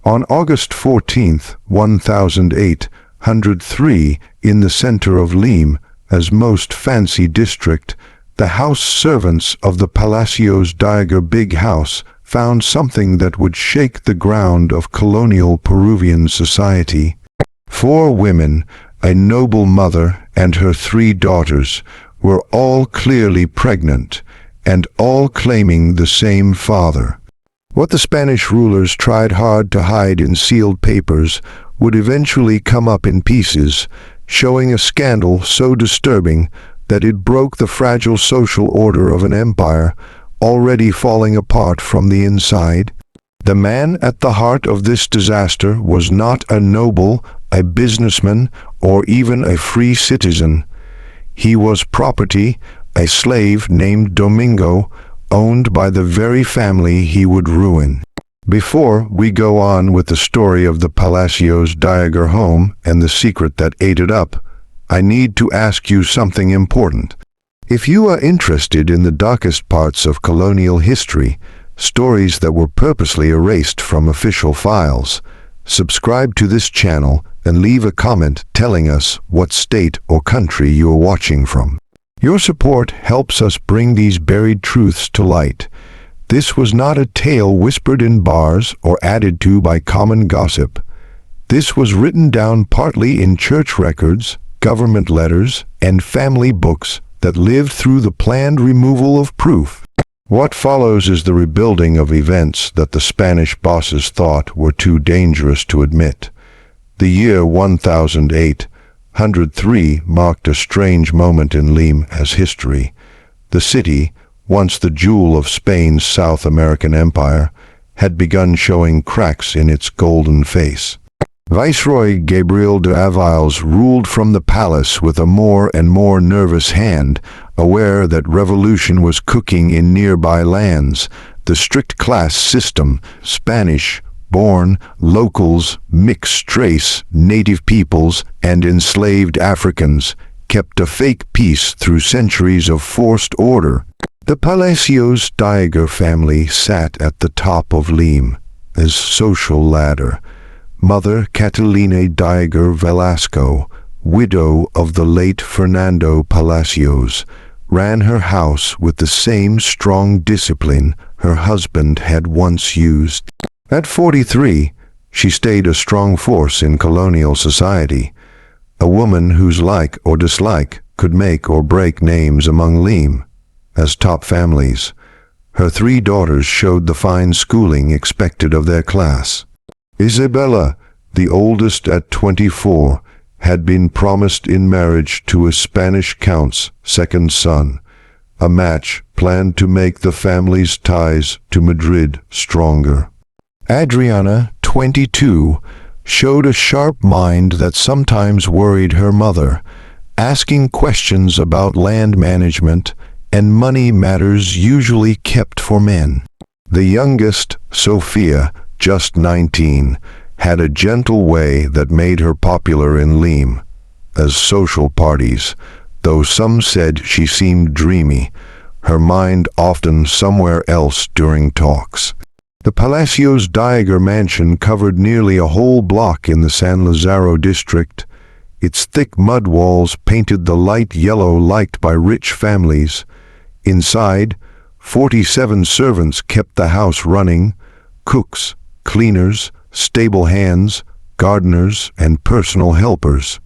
On August 14, 1803, in the center of Lima, as most fancy district, the house servants of the Palacios Diaguer big house found something that would shake the ground of colonial Peruvian society. 4 women, a noble mother and her 3 daughters, were all clearly pregnant, and all claiming the same father. What the Spanish rulers tried hard to hide in sealed papers would eventually come up in pieces, showing a scandal so disturbing that it broke the fragile social order of an empire already falling apart from the inside. The man at the heart of this disaster was not a noble, a businessman, or even a free citizen. He was property, a slave named Domingo, owned by the very family he would ruin. Before we go on with the story of the Palacios Diaguer home and the secret that ate it up, I need to ask you something important. If you are interested in the darkest parts of colonial history, stories that were purposely erased from official files, subscribe to this channel and leave a comment telling us what state or country you are watching from. Your support helps us bring these buried truths to light. This was not a tale whispered in bars or added to by common gossip. This was written down partly in church records, government letters, and family books that lived through the planned removal of proof. What follows is the rebuilding of events that the Spanish bosses thought were too dangerous to admit. The year 1803 marked a strange moment in Lima as history. The city, once the jewel of Spain's South American empire, had begun showing cracks in its golden face. Viceroy Gabriel de Aviles ruled from the palace with a more and more nervous hand, aware that revolution was cooking in nearby lands. The strict class system, Spanish-born, locals, mixed race, native peoples, and enslaved Africans, kept a fake peace through centuries of forced order. The Palacios Diaguer family sat at the top of Lima, as social ladder. Mother Catalina Diaguer Velasco, widow of the late Fernando Palacios, ran her house with the same strong discipline her husband had once used. At 43, she stayed a strong force in colonial society, a woman whose like or dislike could make or break names among Lima. As top families, her 3 daughters showed the fine schooling expected of their class. Isabella, the oldest at 24, had been promised in marriage to a Spanish count's 2nd son, a match planned to make the family's ties to Madrid stronger. Adriana, 22, showed a sharp mind that sometimes worried her mother, asking questions about land management and money matters usually kept for men. The youngest, Sophia, just 19, had a gentle way that made her popular in Lima. As social parties, though some said she seemed dreamy, her mind often somewhere else during talks. The Palacios Diaguer mansion covered nearly a whole block in the San Lazaro district. Its thick mud walls painted the light yellow liked by rich families. Inside, 47 servants kept the house running: cooks, cleaners, stable hands, gardeners, and personal helpers.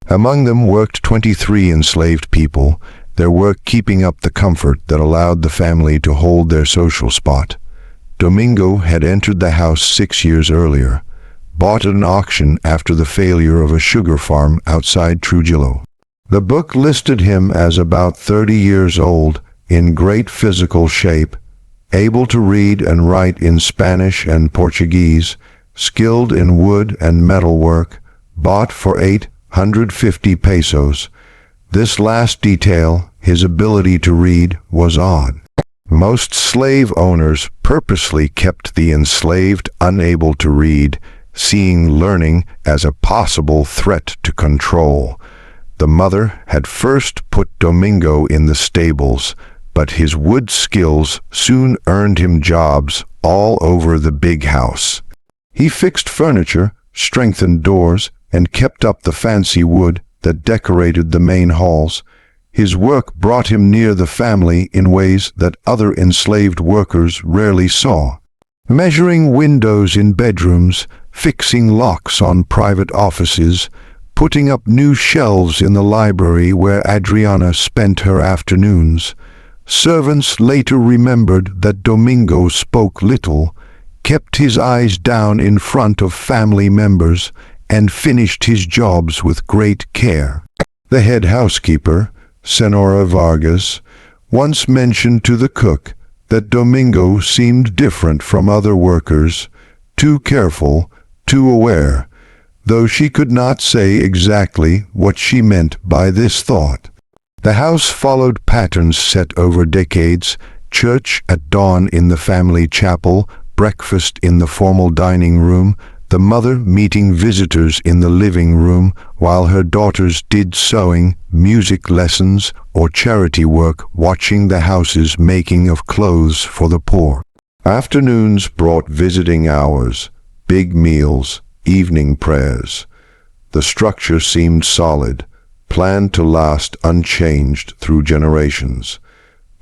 Among them worked 23 enslaved people, their work keeping up the comfort that allowed the family to hold their social spot. Domingo had entered the house 6 years earlier, bought at an auction after the failure of a sugar farm outside Trujillo. The book listed him as about 30 years old, in great physical shape, able to read and write in Spanish and Portuguese, skilled in wood and metal work, bought for 850 pesos. This last detail, his ability to read, was odd. Most slave owners purposely kept the enslaved unable to read, seeing learning as a possible threat to control. The mother had first put Domingo in the stables, but his wood skills soon earned him jobs all over the big house. He fixed furniture, strengthened doors, and kept up the fancy wood that decorated the main halls. His work brought him near the family in ways that other enslaved workers rarely saw. Measuring windows in bedrooms, fixing locks on private offices, putting up new shelves in the library where Adriana spent her afternoons. Servants later remembered that Domingo spoke little, kept his eyes down in front of family members, and finished his jobs with great care. The head housekeeper, Senora Vargas, once mentioned to the cook that Domingo seemed different from other workers, too careful, too aware, though she could not say exactly what she meant by this thought. The house followed patterns set over decades: church at dawn in the family chapel, breakfast in the formal dining room, the mother meeting visitors in the living room while her daughters did sewing, music lessons, or charity work watching the house's making of clothes for the poor. Afternoons brought visiting hours, big meals, evening prayers. The structure seemed solid, planned to last unchanged through generations.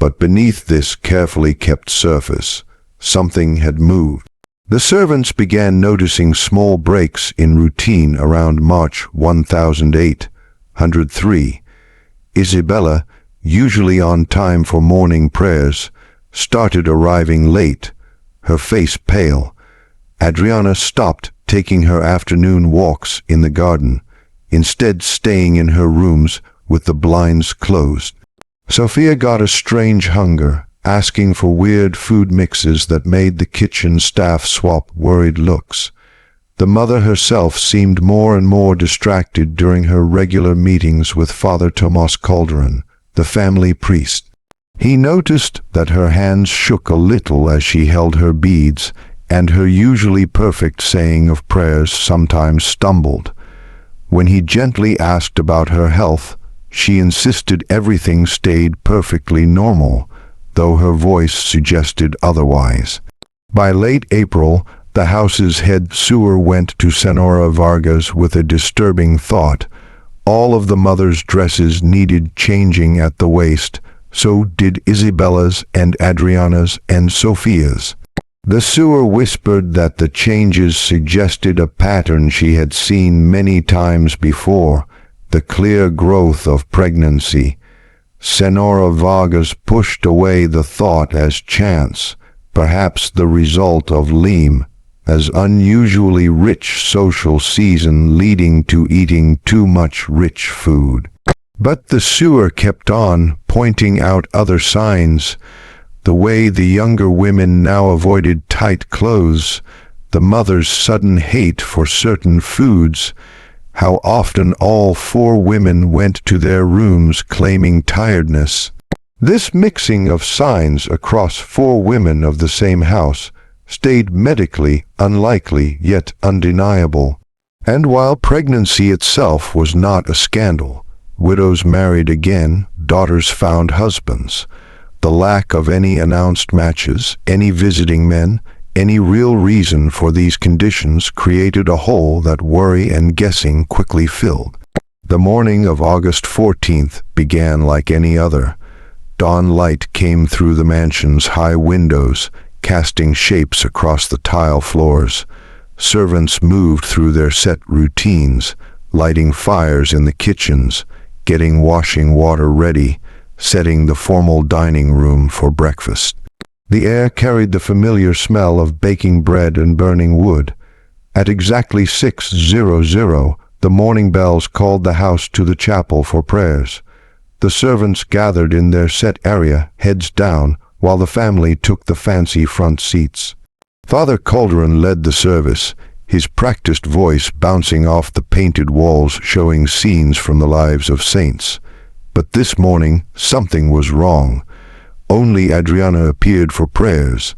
But beneath this carefully kept surface, something had moved. The servants began noticing small breaks in routine around March 1803. Isabella, usually on time for morning prayers, started arriving late, her face pale. Adriana stopped taking her afternoon walks in the garden, instead staying in her rooms with the blinds closed. Sophia got a strange hunger, asking for weird food mixes that made the kitchen staff swap worried looks. The mother herself seemed more and more distracted during her regular meetings with Father Tomas Calderon, the family priest. He noticed that her hands shook a little as she held her beads, and her usually perfect saying of prayers sometimes stumbled. When he gently asked about her health, she insisted everything stayed perfectly normal, though her voice suggested otherwise. By late April, the house's head sewer went to Senora Vargas with a disturbing thought. All of the mother's dresses needed changing at the waist, so did Isabella's and Adriana's and Sophia's. The sewer whispered that the changes suggested a pattern she had seen many times before, the clear growth of pregnancy. Senora Vargas pushed away the thought as chance, perhaps the result of Lima, as unusually rich social season leading to eating too much rich food. But the sewer kept on, pointing out other signs. The way the younger women now avoided tight clothes, the mother's sudden hate for certain foods, how often all four women went to their rooms claiming tiredness. This mixing of signs across four women of the same house stayed medically unlikely yet undeniable. And while pregnancy itself was not a scandal, widows married again, daughters found husbands. The lack of any announced matches, any visiting men, any real reason for these conditions created a hole that worry and guessing quickly filled. The morning of August 14th began like any other. Dawn light came through the mansion's high windows, casting shapes across the tile floors. Servants moved through their set routines, lighting fires in the kitchens, getting washing water ready, setting the formal dining room for breakfast. The air carried the familiar smell of baking bread and burning wood. At exactly 6:00, the morning bells called the house to the chapel for prayers. The servants gathered in their set area, heads down, while the family took the fancy front seats. Father Calderon led the service, his practiced voice bouncing off the painted walls showing scenes from the lives of saints. But this morning, something was wrong. Only Adriana appeared for prayers.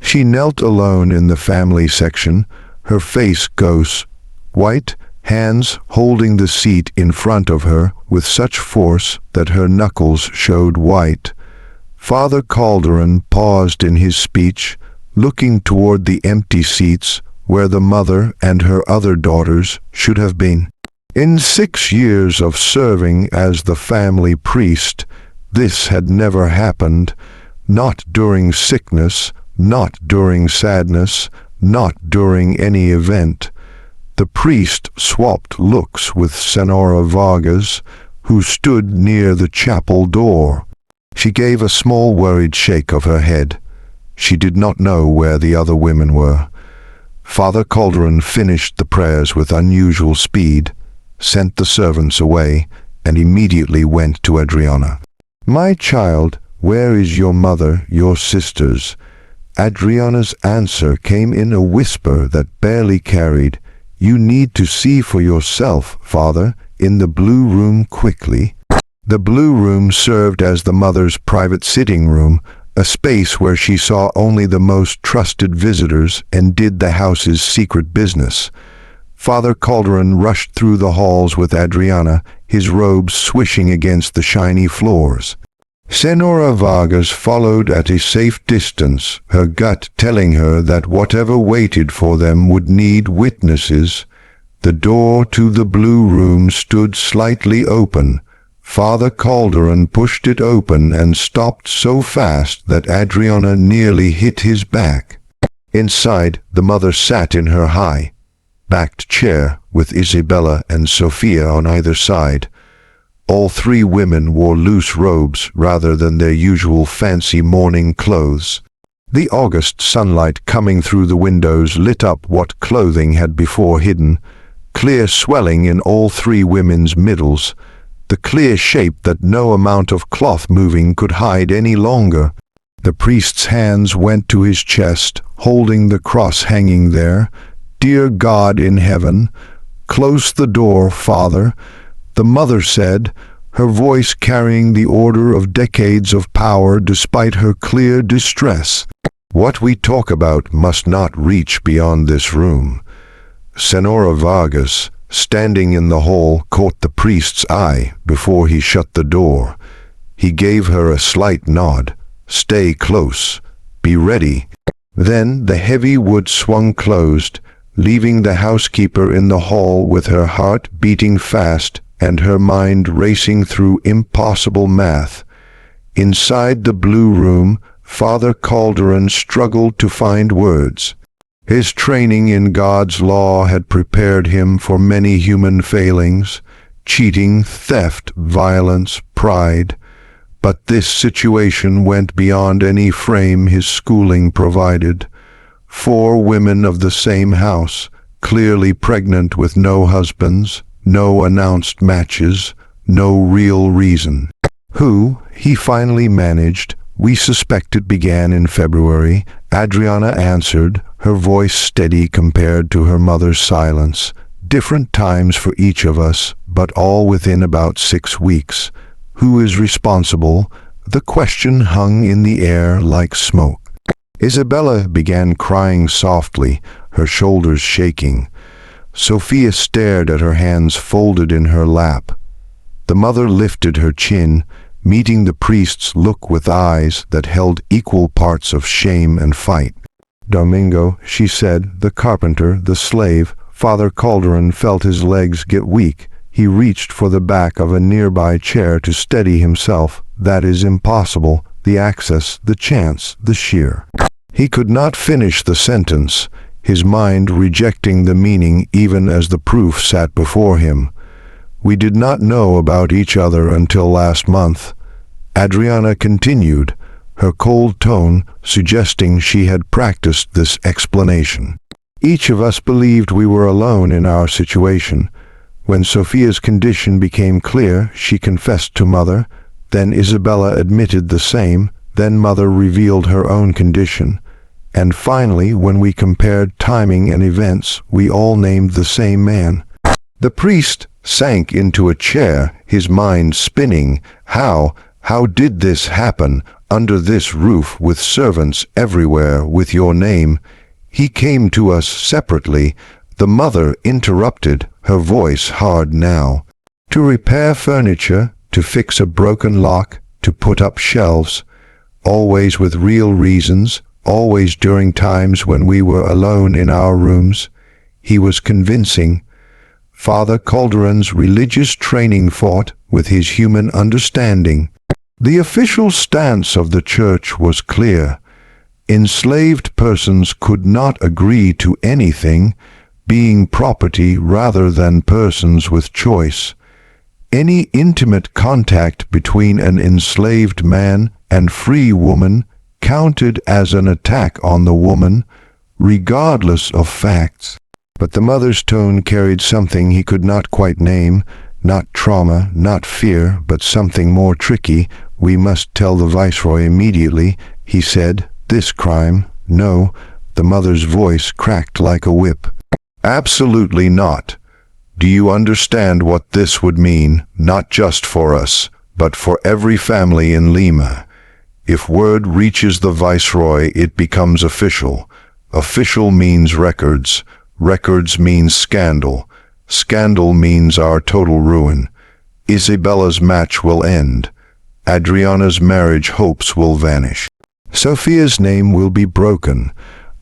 She knelt alone in the family section, her face ghost white, hands holding the seat in front of her with such force that her knuckles showed white. Father Calderon paused in his speech, looking toward the empty seats, where the mother and her other daughters should have been. In 6 years of serving as the family priest, this had never happened, not during sickness, not during sadness, not during any event. The priest swapped looks with Senora Vargas, who stood near the chapel door. She gave a small worried shake of her head. She did not know where the other women were. Father Calderon finished the prayers with unusual speed, sent the servants away, and immediately went to Adriana. "My child, where is your mother, your sisters?" Adriana's answer came in a whisper that barely carried, "You need to see for yourself, Father, in the blue room quickly." The blue room served as the mother's private sitting room, a space where she saw only the most trusted visitors and did the house's secret business. Father Calderon rushed through the halls with Adriana, his robes swishing against the shiny floors. Senora Vargas followed at a safe distance, her gut telling her that whatever waited for them would need witnesses. The door to the blue room stood slightly open. Father Calderon pushed it open and stopped so fast that Adriana nearly hit his back. Inside, the mother sat in her high-backed chair with Isabella and Sophia on either side. All 3 women wore loose robes rather than their usual fancy mourning clothes. The August sunlight coming through the windows lit up what clothing had before hidden, clear swelling in all 3 women's middles, the clear shape that no amount of cloth moving could hide any longer. The priest's hands went to his chest, holding the cross hanging there. "Dear God in heaven, close the door, Father," the mother said, her voice carrying the order of decades of power despite her clear distress. "What we talk about must not reach beyond this room." Senora Vargas, standing in the hall, caught the priest's eye before he shut the door. He gave her a slight nod. "Stay close. Be ready." Then the heavy wood swung closed, leaving the housekeeper in the hall with her heart beating fast and her mind racing through impossible math. Inside the blue room, Father Calderon struggled to find words. His training in God's law had prepared him for many human failings, cheating, theft, violence, pride. But this situation went beyond any frame his schooling provided. 4 women of the same house, clearly pregnant with no husbands, no announced matches, no real reason. Who, he finally managed, we suspected began in February. Adriana answered, her voice steady compared to her mother's silence. Different times for each of us, but all within about 6 weeks. Who is responsible? The question hung in the air like smoke. Isabella began crying softly, her shoulders shaking. Sophia stared at her hands folded in her lap. The mother lifted her chin, meeting the priest's look with eyes that held equal parts of shame and fight. "Domingo," she said, "the carpenter, the slave." Father Calderon felt his legs get weak. He reached for the back of a nearby chair to steady himself. "That is impossible. The access, the chance, the sheer." He could not finish the sentence, his mind rejecting the meaning even as the proof sat before him. "We did not know about each other until last month." Adriana continued, her cold tone suggesting she had practiced this explanation. "Each of us believed we were alone in our situation. When Sophia's condition became clear, she confessed to Mother. Then Isabella admitted the same. Then Mother revealed her own condition. And finally, when we compared timing and events, we all named the same man." The priest sank into a chair, his mind spinning. How did this happen, under this roof, with servants everywhere, with your name? "He came to us separately," the mother interrupted, her voice hard now. "To repair furniture, to fix a broken lock, to put up shelves. Always with real reasons, always during times when we were alone in our rooms. He was convincing. Father Calderon's religious training fought with his human understanding. The official stance of the church was clear. Enslaved persons could not agree to anything, being property rather than persons with choice. Any intimate contact between an enslaved man and free woman counted as an attack on the woman, regardless of facts. But the mother's tone carried something he could not quite name, not trauma, not fear, but something more tricky. "We must tell the viceroy immediately," he said. "This crime, no." The mother's voice cracked like a whip. "Absolutely not. Do you understand what this would mean, not just for us, but for every family in Lima? If word reaches the viceroy, it becomes official. Official means records. Records means scandal. Scandal means our total ruin. Isabella's match will end. Adriana's marriage hopes will vanish. Sophia's name will be broken.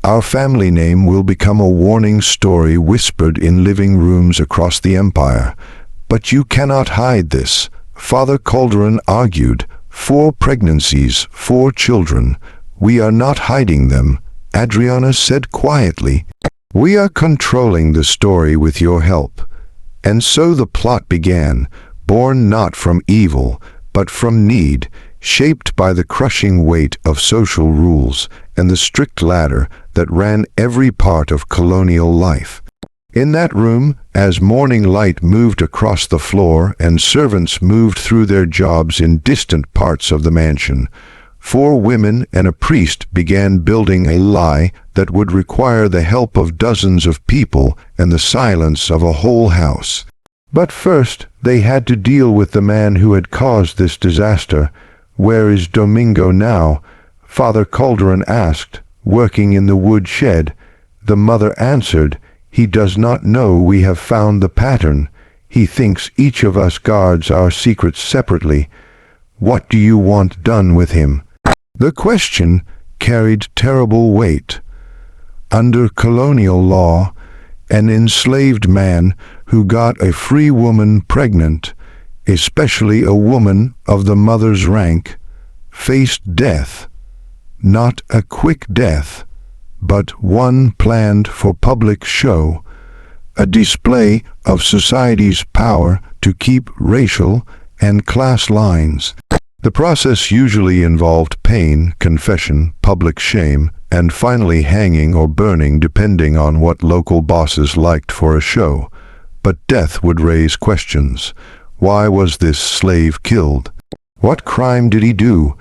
Our family name will become a warning story whispered in living rooms across the empire. But you cannot hide this," Father Calderon argued. 4 pregnancies, 4 children. "We are not hiding them," Adriana said quietly. "We are controlling the story with your help." And so the plot began, born not from evil, but from need, shaped by the crushing weight of social rules and the strict ladder that ran every part of colonial life. In that room, as morning light moved across the floor and servants moved through their jobs in distant parts of the mansion, 4 women and a priest began building a lie that would require the help of dozens of people and the silence of a whole house. But first, they had to deal with the man who had caused this disaster. "Where is Domingo now?" Father Calderon asked, working in the wood shed. The mother answered, "He does not know we have found the pattern. He thinks each of us guards our secrets separately. What do you want done with him?" The question carried terrible weight. Under colonial law, an enslaved man who got a free woman pregnant, especially a woman of the mother's rank, faced death. Not a quick death, but one planned for public show, a display of society's power to keep racial and class lines. The process usually involved pain, confession, public shame, and finally hanging or burning depending on what local bosses liked for a show. But death would raise questions. Why was this slave killed? What crime did he do?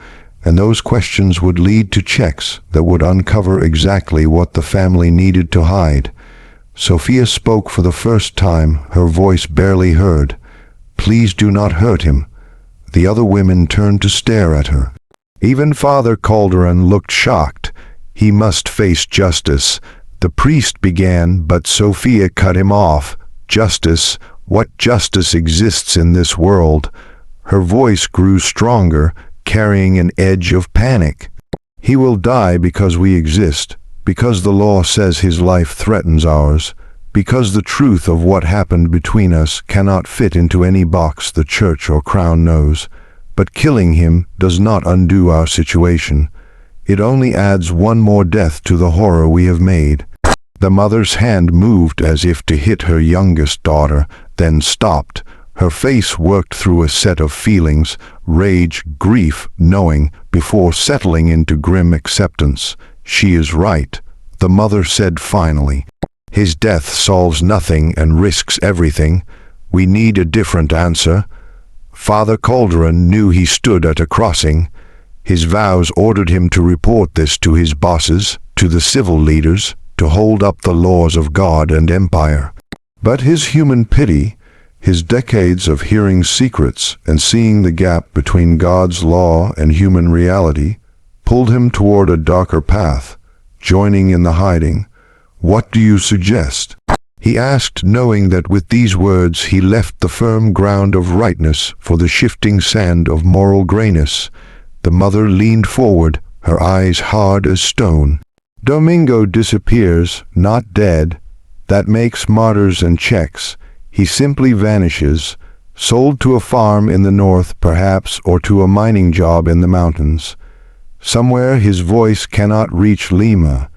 And those questions would lead to checks that would uncover exactly what the family needed to hide. Sophia spoke for the first time, her voice barely heard. "Please do not hurt him." The other women turned to stare at her. Even Father Calderon looked shocked. He must face justice. The priest began, but Sophia cut him off. "Justice? What justice exists in this world?" Her voice grew stronger, carrying an edge of panic. "He will die because we exist, because the law says his life threatens ours, because the truth of what happened between us cannot fit into any box the church or crown knows. But killing him does not undo our situation. It only adds one more death to the horror we have made." The mother's hand moved as if to hit her youngest daughter, then stopped. Her face worked through a set of feelings, rage, grief, knowing, before settling into grim acceptance. "She is right," the mother said finally. "His death solves nothing and risks everything. We need a different answer." Father Calderon knew he stood at a crossing. His vows ordered him to report this to his bosses, to the civil leaders, to hold up the laws of God and empire. But his human pity, his decades of hearing secrets and seeing the gap between God's law and human reality, pulled him toward a darker path, joining in the hiding. "What do you suggest?" he asked, knowing that with these words he left the firm ground of rightness for the shifting sand of moral grayness. The mother leaned forward, her eyes hard as stone. Domingo disappears, not dead. That makes martyrs and checks. He simply vanishes, sold to a farm in the north, perhaps, or to a mining job in the mountains. Somewhere his voice cannot reach Lima,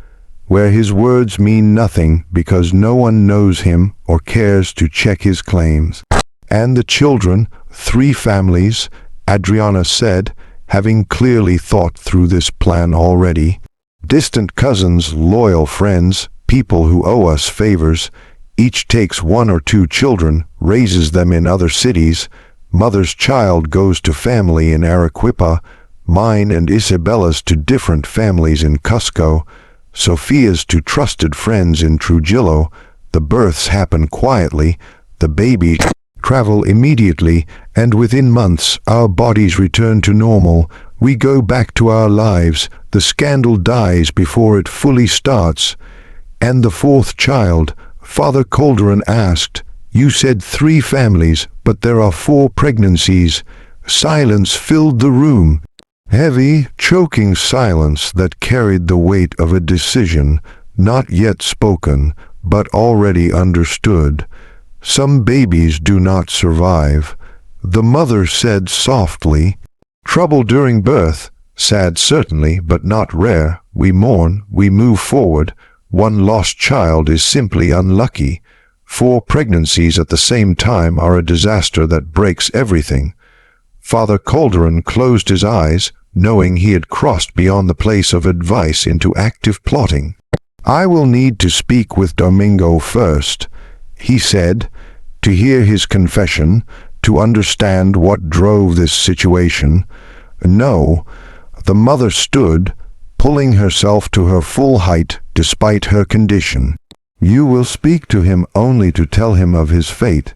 where his words mean nothing because no one knows him or cares to check his claims. And the children, 3 families, Adriana said, having clearly thought through this plan already. Distant cousins, loyal friends, people who owe us favors. Each takes 1 or 2 children, raises them in other cities. Mother's child goes to family in Arequipa, mine and Isabella's to different families in Cusco, Sophia's to trusted friends in Trujillo. The births happen quietly, the babies travel immediately, and within months our bodies return to normal. We go back to our lives. The scandal dies before it fully starts. And the 4th child, Father Calderon asked, "You said 3 families, but there are 4 pregnancies." Silence filled the room. Heavy, choking silence that carried the weight of a decision, not yet spoken, but already understood. Some babies do not survive. The mother said softly, "Trouble during birth, sad certainly, but not rare. We mourn, we move forward. 1 lost child is simply unlucky. 4 pregnancies at the same time are a disaster that breaks everything." Father Calderon closed his eyes, knowing he had crossed beyond the place of advice into active plotting. "I will need to speak with Domingo first," he said, "to hear his confession, to understand what drove this situation." "No." The mother stood, pulling herself to her full height despite her condition. "You will speak to him only to tell him of his fate.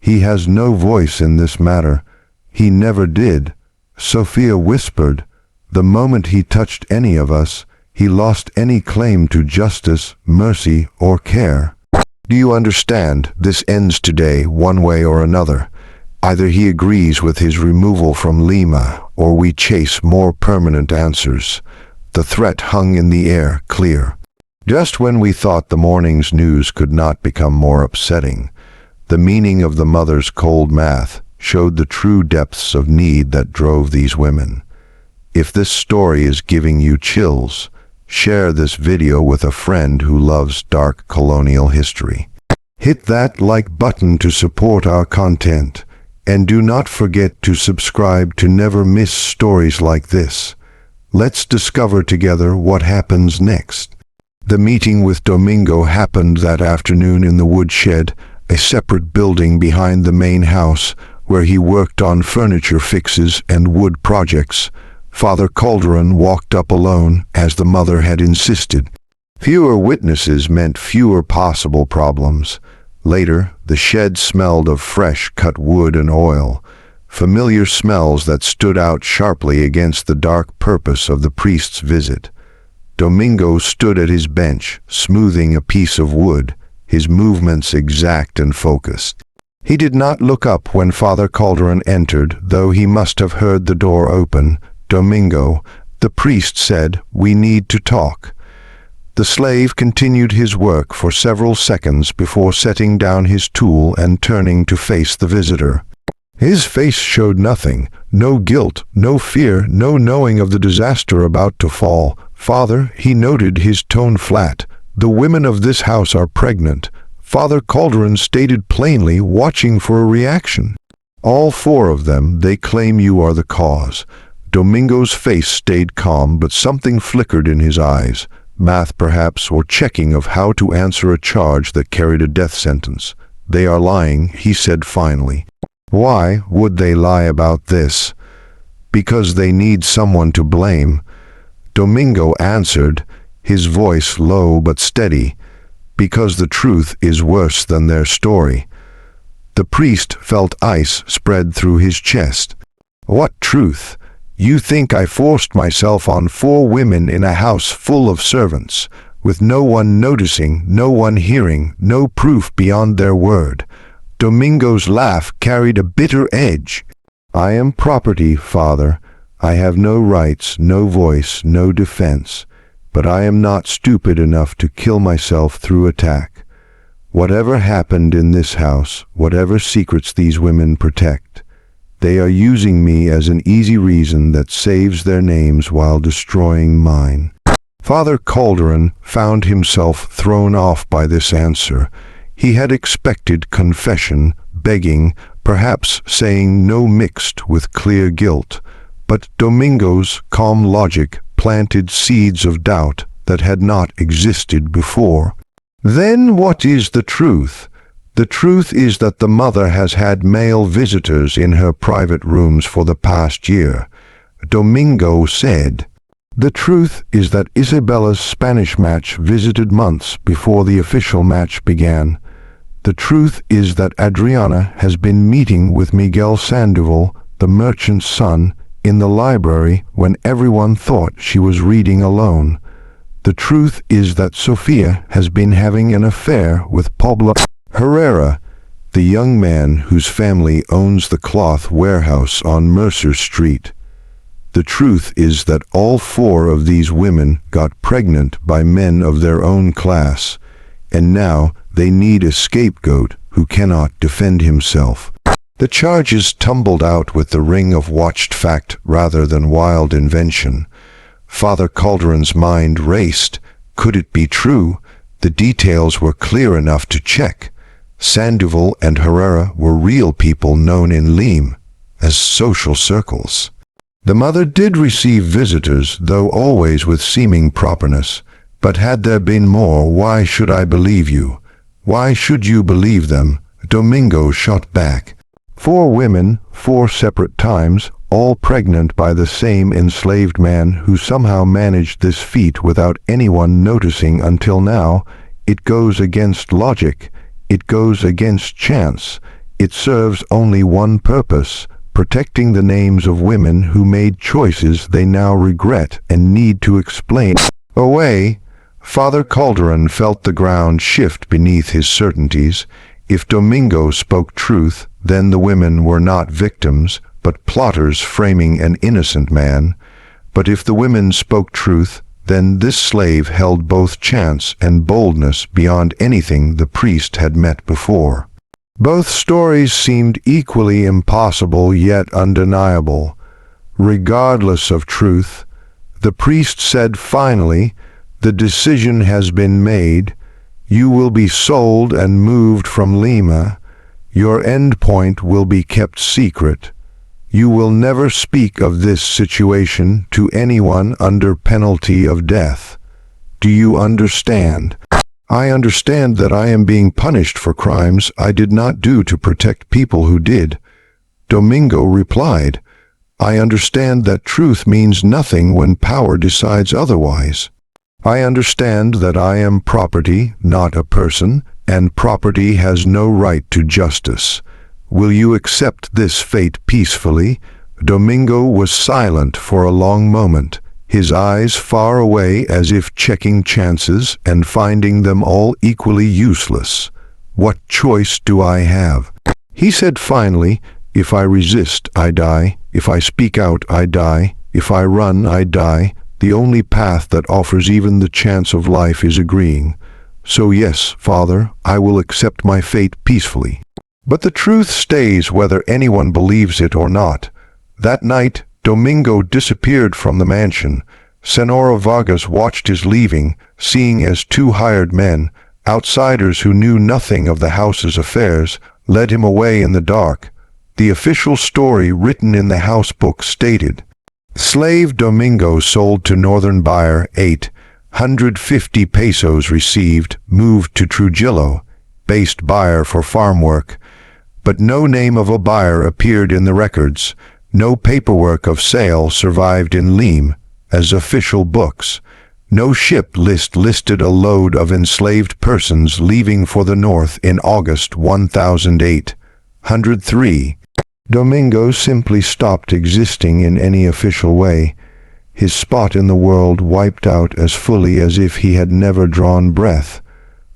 He has no voice in this matter. He never did." Sophia whispered, "The moment he touched any of us, he lost any claim to justice, mercy, or care. Do you understand? This ends today, one way or another. Either he agrees with his removal from Lima, or we chase more permanent answers." The threat hung in the air, clear. Just when we thought the morning's news could not become more upsetting, the meaning of the mother's cold math showed the true depths of need that drove these women. If this story is giving you chills, share this video with a friend who loves dark colonial history. Hit that like button to support our content, and do not forget to subscribe to never miss stories like this. Let's discover together what happens next. The meeting with Domingo happened that afternoon in the woodshed, a separate building behind the main house, where he worked on furniture fixes and wood projects. Father Calderon walked up alone, as the mother had insisted. Fewer witnesses meant fewer possible problems. Later, the shed smelled of fresh cut wood and oil, familiar smells that stood out sharply against the dark purpose of the priest's visit. Domingo stood at his bench, smoothing a piece of wood, his movements exact and focused. He did not look up when Father Calderon entered, though he must have heard the door open. "Domingo," the priest said, "we need to talk." The slave continued his work for several seconds before setting down his tool and turning to face the visitor. His face showed nothing, no guilt, no fear, no knowing of the disaster about to fall. "Father," he noted, his tone flat, "the women of this house are pregnant." Father Calderon stated plainly, watching for a reaction. "All 4 of them, they claim you are the cause." Domingo's face stayed calm, but something flickered in his eyes. Math perhaps, or checking of how to answer a charge that carried a death sentence. "They are lying," he said finally. "Why would they lie about this?" "Because they need someone to blame." Domingo answered, his voice low but steady. "Because the truth is worse than their story." The priest felt ice spread through his chest. "What truth? You think I forced myself on 4 women in a house full of servants, with no one noticing, no one hearing, no proof beyond their word?" Domingo's laugh carried a bitter edge. "I am property, Father. I have no rights, no voice, no defense, but I am not stupid enough to kill myself through attack. Whatever happened in this house, whatever secrets these women protect, they are using me as an easy reason that saves their names while destroying mine." Father Calderon found himself thrown off by this answer. He had expected confession, begging, perhaps saying no mixed with clear guilt. But Domingo's calm logic planted seeds of doubt that had not existed before. "Then what is the truth?" "The truth is that the mother has had male visitors in her private rooms for the past year," Domingo said. "The truth is that Isabella's Spanish match visited months before the official match began. The truth is that Adriana has been meeting with Miguel Sandoval, the merchant's son, in the library when everyone thought she was reading alone. The truth is that Sofia has been having an affair with Pablo Herrera, the young man whose family owns the cloth warehouse on Mercer Street. The truth is that all four of these women got pregnant by men of their own class, and now they need a scapegoat who cannot defend himself." The charges tumbled out with the ring of watched fact rather than wild invention. Father Calderon's mind raced. Could it be true? The details were clear enough to check. Sandoval and Herrera were real people known in Lima as social circles. The mother did receive visitors, though always with seeming properness. But had there been more, why should I believe you? Why should you believe them? Domingo shot back. 4 women, 4 separate times, all pregnant by the same enslaved man who somehow managed this feat without anyone noticing until now. It goes against logic. It goes against chance. It serves only one purpose: protecting the names of women who made choices they now regret and need to explain away. Father Calderon felt the ground shift beneath his certainties. If Domingo spoke truth, then the women were not victims, but plotters framing an innocent man. But if the women spoke truth, then this slave held both chance and boldness beyond anything the priest had met before. Both stories seemed equally impossible yet undeniable. Regardless of truth, the priest said finally, "The decision has been made. You will be sold and moved from Lima. Your endpoint will be kept secret. You will never speak of this situation to anyone under penalty of death. Do you understand?" "I understand that I am being punished for crimes I did not do to protect people who did," Domingo replied. "I understand that truth means nothing when power decides otherwise. I understand that I am property, not a person, and property has no right to justice. Will you accept this fate peacefully?" Domingo was silent for a long moment, his eyes far away as if checking chances and finding them all equally useless. "What choice do I have?" He said finally, "If I resist, I die. If I speak out, I die. If I run, I die. The only path that offers even the chance of life is agreeing. So yes, Father, I will accept my fate peacefully. But the truth stays whether anyone believes it or not." That night, Domingo disappeared from the mansion. Senora Vargas watched his leaving, seeing as 2 hired men, outsiders who knew nothing of the house's affairs, led him away in the dark. The official story written in the house book stated, "Slave Domingo sold to northern buyer 850 pesos received, moved to Trujillo, based buyer for farm work." But no name of a buyer appeared in the records. No paperwork of sale survived in Lima as official books. No ship list listed a load of enslaved persons leaving for the north in August 1803. Domingo simply stopped existing in any official way, his spot in the world wiped out as fully as if he had never drawn breath.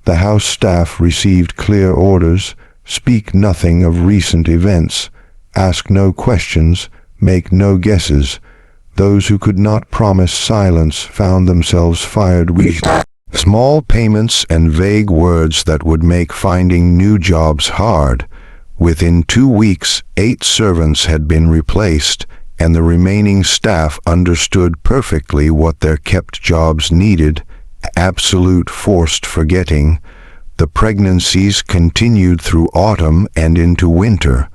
The house staff received clear orders: speak nothing of recent events, ask no questions, make no guesses. Those who could not promise silence found themselves fired with small payments and vague words that would make finding new jobs hard. Within 2 weeks, 8 servants had been replaced, and the remaining staff understood perfectly what their kept jobs needed: absolute forced forgetting. The pregnancies continued through autumn and into winter.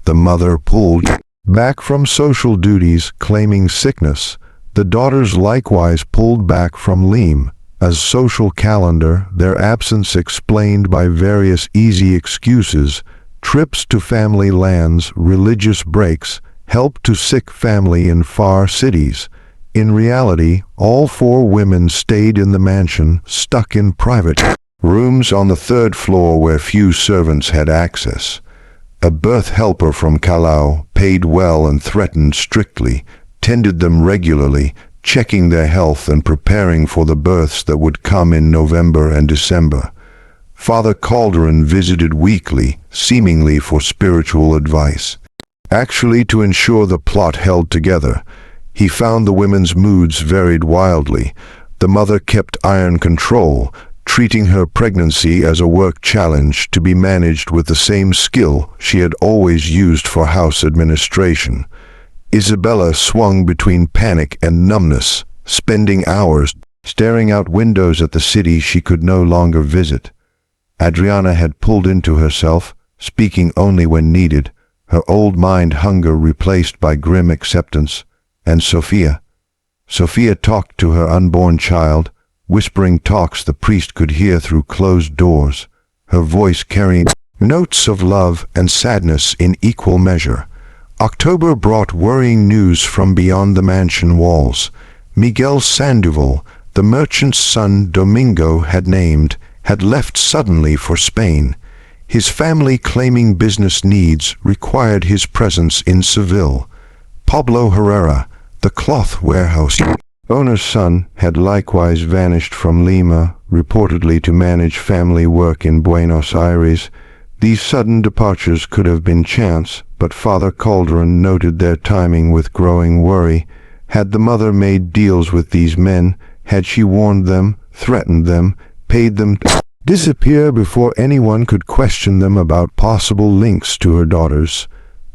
The mother pulled back from social duties, claiming sickness. The daughters likewise pulled back from Lima. As social calendar, their absence explained by various easy excuses: trips to family lands, religious breaks, help to sick family in far cities. In reality, all 4 women stayed in the mansion, stuck in private rooms on the 3rd floor where few servants had access. A birth helper from Callao, paid well and threatened strictly, tended them regularly, checking their health and preparing for the births that would come in November and December. Father Calderon visited weekly, seemingly for spiritual advice. Actually, to ensure the plot held together. He found the women's moods varied wildly. The mother kept iron control, treating her pregnancy as a work challenge to be managed with the same skill she had always used for house administration. Isabella swung between panic and numbness, spending hours staring out windows at the city she could no longer visit. Adriana had pulled into herself, speaking only when needed, her old mind hunger replaced by grim acceptance. And Sophia talked to her unborn child, whispering talks the priest could hear through closed doors, her voice carrying notes of love and sadness in equal measure. October brought worrying news from beyond the mansion walls. Miguel Sandoval, the merchant's son Domingo had named, had left suddenly for Spain. His family, claiming business needs, required his presence in Seville. Pablo Herrera, the cloth warehouse owner's son, had likewise vanished from Lima, reportedly to manage family work in Buenos Aires. These sudden departures could have been chance, but Father Calderon noted their timing with growing worry. Had the mother made deals with these men? Had she warned them, threatened them, paid them to disappear before anyone could question them about possible links to her daughters?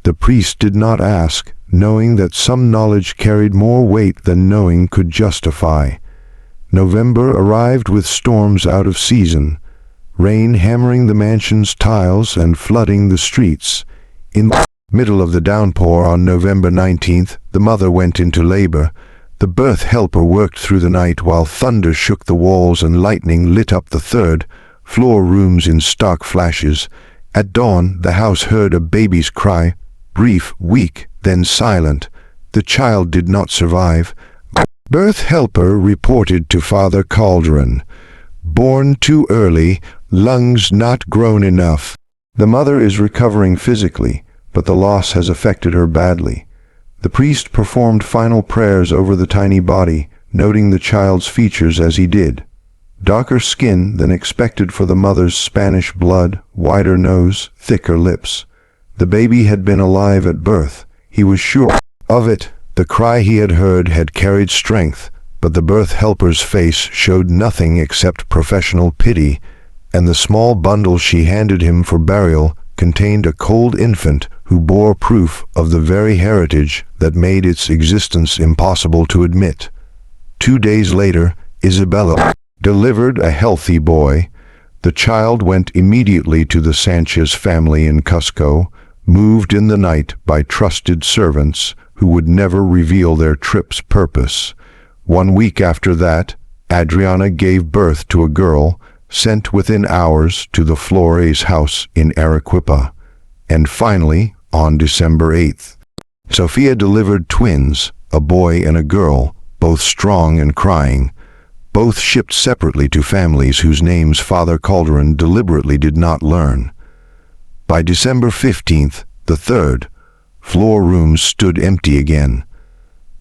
The priest did not ask, knowing that some knowledge carried more weight than knowing could justify. November arrived with storms out of season, rain hammering the mansion's tiles and flooding the streets. In the middle of the downpour on November 19th, the mother went into labor. The birth helper worked through the night while thunder shook the walls and lightning lit up the 3rd floor rooms in stark flashes. At dawn, the house heard a baby's cry, brief, weak, then silent. The child did not survive. Birth helper reported to Father Calderon, born too early, lungs not grown enough. The mother is recovering physically, but the loss has affected her badly. The priest performed final prayers over the tiny body, noting the child's features as he did. Darker skin than expected for the mother's Spanish blood, wider nose, thicker lips. The baby had been alive at birth. He was sure of it. The cry he had heard had carried strength, but the birth helper's face showed nothing except professional pity, and the small bundle she handed him for burial contained a cold infant who bore proof of the very heritage that made its existence impossible to admit. 2 days later, Isabella delivered a healthy boy. The child went immediately to the Sanchez family in Cusco, moved in the night by trusted servants who would never reveal their trip's purpose. 1 week after that, Adriana gave birth to a girl, sent within hours to the Flores house in Arequipa. And finally, on December 8th, Sophia delivered twins, a boy and a girl, both strong and crying. Both shipped separately to families whose names Father Calderon deliberately did not learn. By December 15th, the 3rd, floor rooms stood empty again.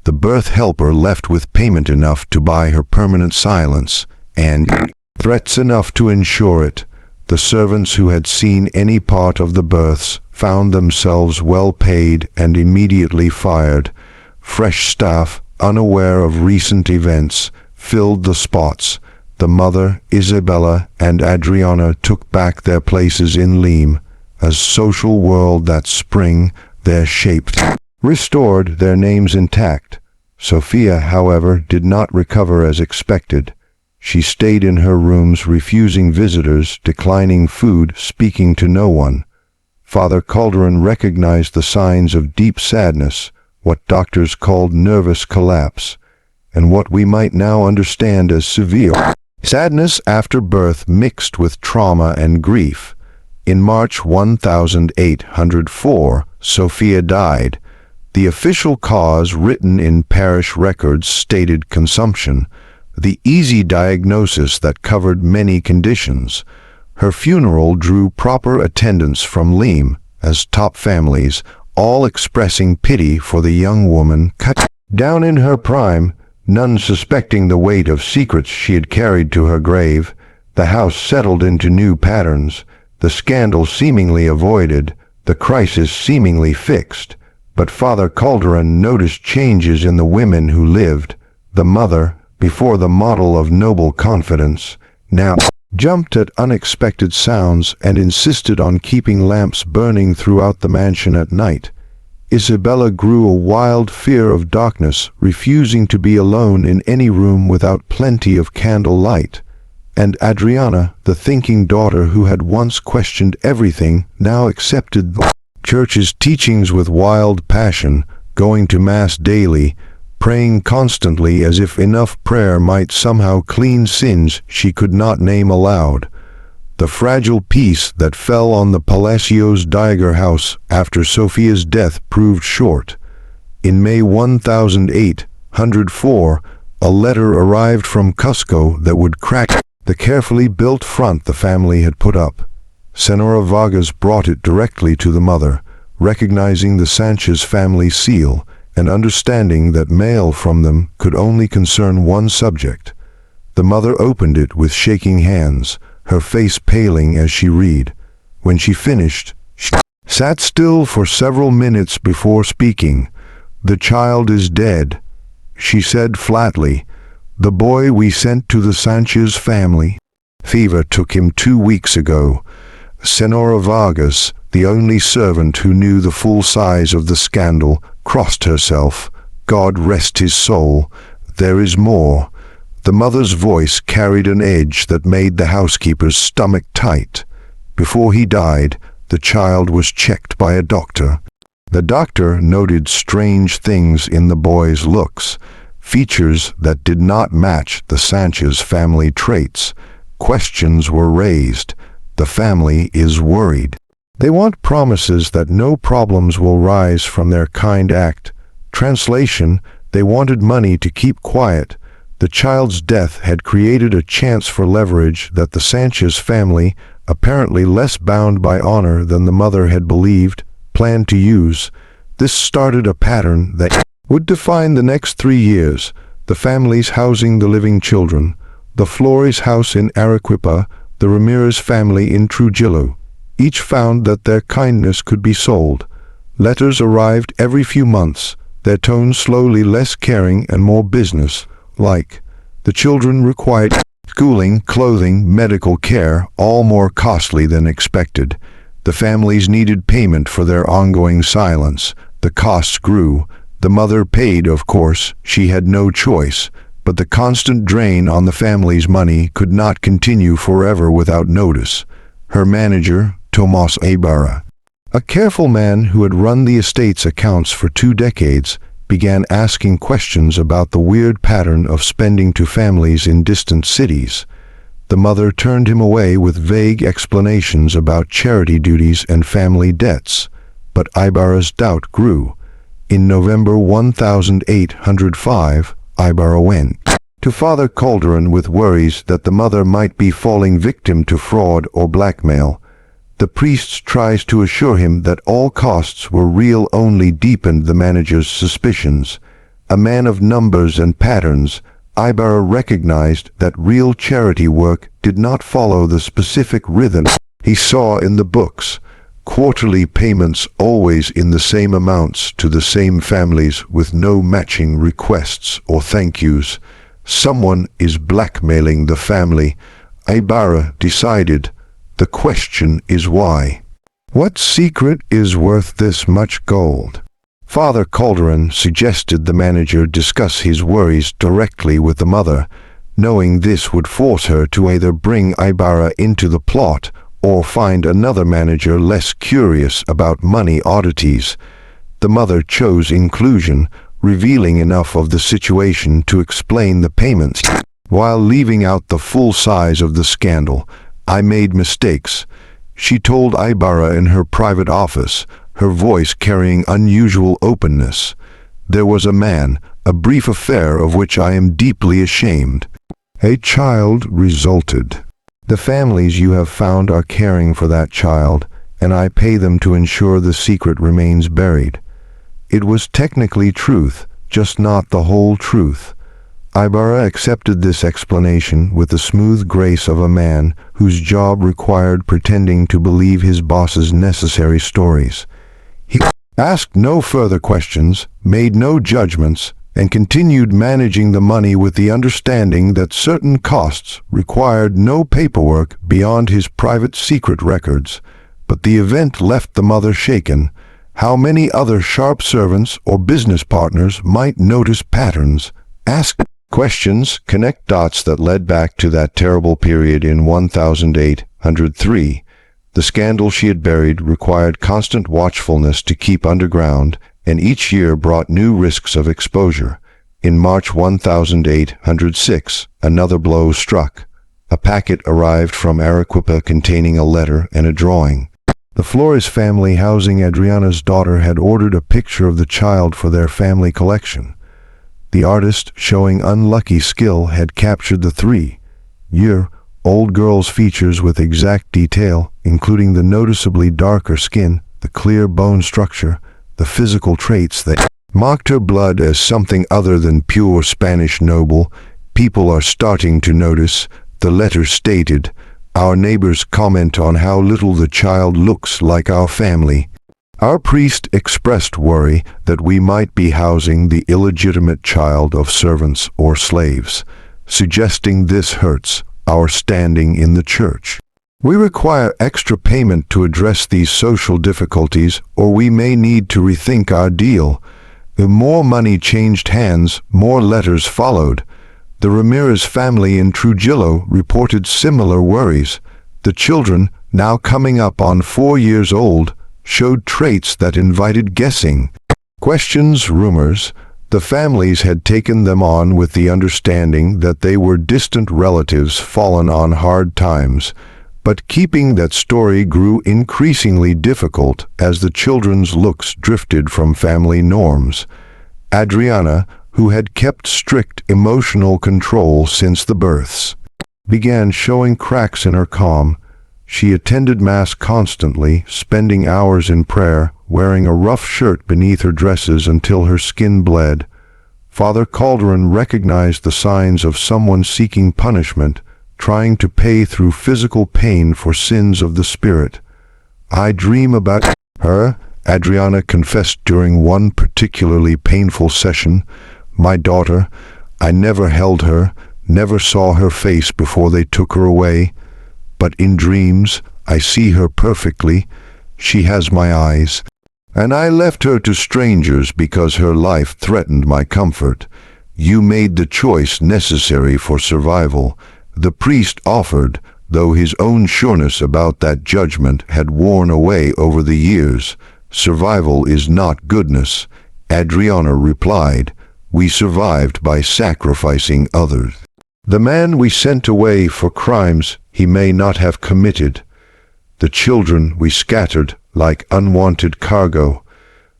The birth helper left with payment enough to buy her permanent silence, and threats enough to ensure it. The servants who had seen any part of the births found themselves well paid and immediately fired. Fresh staff, unaware of recent events, filled the spots. The mother, Isabella, and Adriana took back their places in Lima, as social world that spring their shaped, restored their names intact. Sophia, however, did not recover as expected. She stayed in her rooms, refusing visitors, declining food, speaking to no one. Father Calderon recognized the signs of deep sadness, what doctors called nervous collapse, and what we might now understand as severe sadness after birth mixed with trauma and grief. In March 1804, Sophia died. The official cause, written in parish records, stated consumption, the easy diagnosis that covered many conditions. Her funeral drew proper attendance from Lima, as top families, all expressing pity for the young woman cut down in her prime, none suspecting the weight of secrets she had carried to her grave. The house settled into new patterns, the scandal seemingly avoided, the crisis seemingly fixed. But Father Calderon noticed changes in the women who lived. The mother, before the model of noble confidence, now jumped at unexpected sounds and insisted on keeping lamps burning throughout the mansion at night. Isabella grew a wild fear of darkness, refusing to be alone in any room without plenty of candle light. And Adriana, the thinking daughter who had once questioned everything, now accepted the Church's teachings with wild passion, going to Mass daily, praying constantly as if enough prayer might somehow clean sins she could not name aloud. The fragile peace that fell on the Palacios Dieger house after Sophia's death proved short. In May 1804, a letter arrived from Cusco that would crack the carefully built front the family had put up. Senora Vargas brought it directly to the mother, recognizing the Sanchez family seal and understanding that mail from them could only concern one subject. The mother opened it with shaking hands, her face paling as she read. When she finished, she sat still for several minutes before speaking. "The child is dead," she said flatly. "The boy we sent to the Sanchez family. Fever took him 2 weeks ago." Senora Vargas, the only servant who knew the full size of the scandal, crossed herself. "God rest his soul. There is more." The mother's voice carried an edge that made the housekeeper's stomach tight. Before he died, the child was checked by a doctor. The doctor noted strange things in the boy's looks, features that did not match the Sanchez family traits. Questions were raised. The family is worried. They want promises that no problems will rise from their kind act. Translation: they wanted money to keep quiet. The child's death had created a chance for leverage that the Sanchez family, apparently less bound by honor than the mother had believed, planned to use. This started a pattern that would define the next 3 years. The families housing the living children, the Flores house in Arequipa, the Ramirez family in Trujillo. Each found that their kindness could be sold. Letters arrived every few months, their tone slowly less caring and more business-like. The children required schooling, clothing, medical care, all more costly than expected. The families needed payment for their ongoing silence. The costs grew. The mother paid, of course, she had no choice. But the constant drain on the family's money could not continue forever without notice. Her manager, Tomas Ibarra, a careful man who had run the estate's accounts for 2 decades, began asking questions about the weird pattern of spending to families in distant cities. The mother turned him away with vague explanations about charity duties and family debts, but Ibarra's doubt grew. In November 1805, Ibarra went to Father Calderon with worries that the mother might be falling victim to fraud or blackmail. The priest tries to assure him that all costs were real only deepened the manager's suspicions. A man of numbers and patterns, Ibarra recognized that real charity work did not follow the specific rhythm he saw in the books. quarterly payments always in the same amounts to the same families with no matching requests or thank yous. Someone is blackmailing the family. Ibarra decided. The question is why. What secret is worth this much gold? Father Calderon suggested the manager discuss his worries directly with the mother, knowing this would force her to either bring Ibarra into the plot or find another manager less curious about money oddities. The mother chose inclusion, revealing enough of the situation to explain the payments. While leaving out the full size of the scandal, I made mistakes, she told Ibarra in her private office, her voice carrying unusual openness. There was a man, a brief affair of which I am deeply ashamed. A child resulted. The families you have found are caring for that child, and I pay them to ensure the secret remains buried. It was technically truth, just not the whole truth. Ibarra accepted this explanation with the smooth grace of a man whose job required pretending to believe his boss's necessary stories. He asked no further questions, made no judgments, and continued managing the money with the understanding that certain costs required no paperwork beyond his private secret records. But the event left the mother shaken. How many other sharp servants or business partners might notice patterns, ask questions, connect dots that led back to that terrible period in 1803. The scandal she had buried required constant watchfulness to keep underground, and each year brought new risks of exposure. In March 1806, another blow struck. A packet arrived from Arequipa containing a letter and a drawing. The Flores family housing Adriana's daughter had ordered a picture of the child for their family collection. The artist, showing unlucky skill, had captured the 3-year-old girl's features with exact detail, including the noticeably darker skin, the clear bone structure, the physical traits that mocked her blood as something other than pure Spanish noble. People are starting to notice, the letter stated. Our neighbors comment on how little the child looks like our family. Our priest expressed worry that we might be housing the illegitimate child of servants or slaves, suggesting this hurts our standing in the church. We require extra payment to address these social difficulties, or we may need to rethink our deal. The more money changed hands, more letters followed. The Ramirez family in Trujillo reported similar worries. The children, now coming up on 4 years old, showed traits that invited guessing. Questions, rumors. The families had taken them on with the understanding that they were distant relatives fallen on hard times. But keeping that story grew increasingly difficult as the children's looks drifted from family norms. Adriana, who had kept strict emotional control since the births, began showing cracks in her calm. She attended Mass constantly, spending hours in prayer, wearing a rough shirt beneath her dresses until her skin bled. Father Calderon recognized the signs of someone seeking punishment, trying to pay through physical pain for sins of the spirit. I dream about her, Adriana confessed during one particularly painful session. My daughter, I never held her, never saw her face before they took her away. But in dreams, I see her perfectly. She has my eyes. And I left her to strangers because her life threatened my comfort. You made the choice necessary for survival. The priest offered, though his own sureness about that judgment had worn away over the years. Survival is not goodness. Adriana replied, we survived by sacrificing others. The man we sent away for crimes he may not have committed. The children we scattered like unwanted cargo.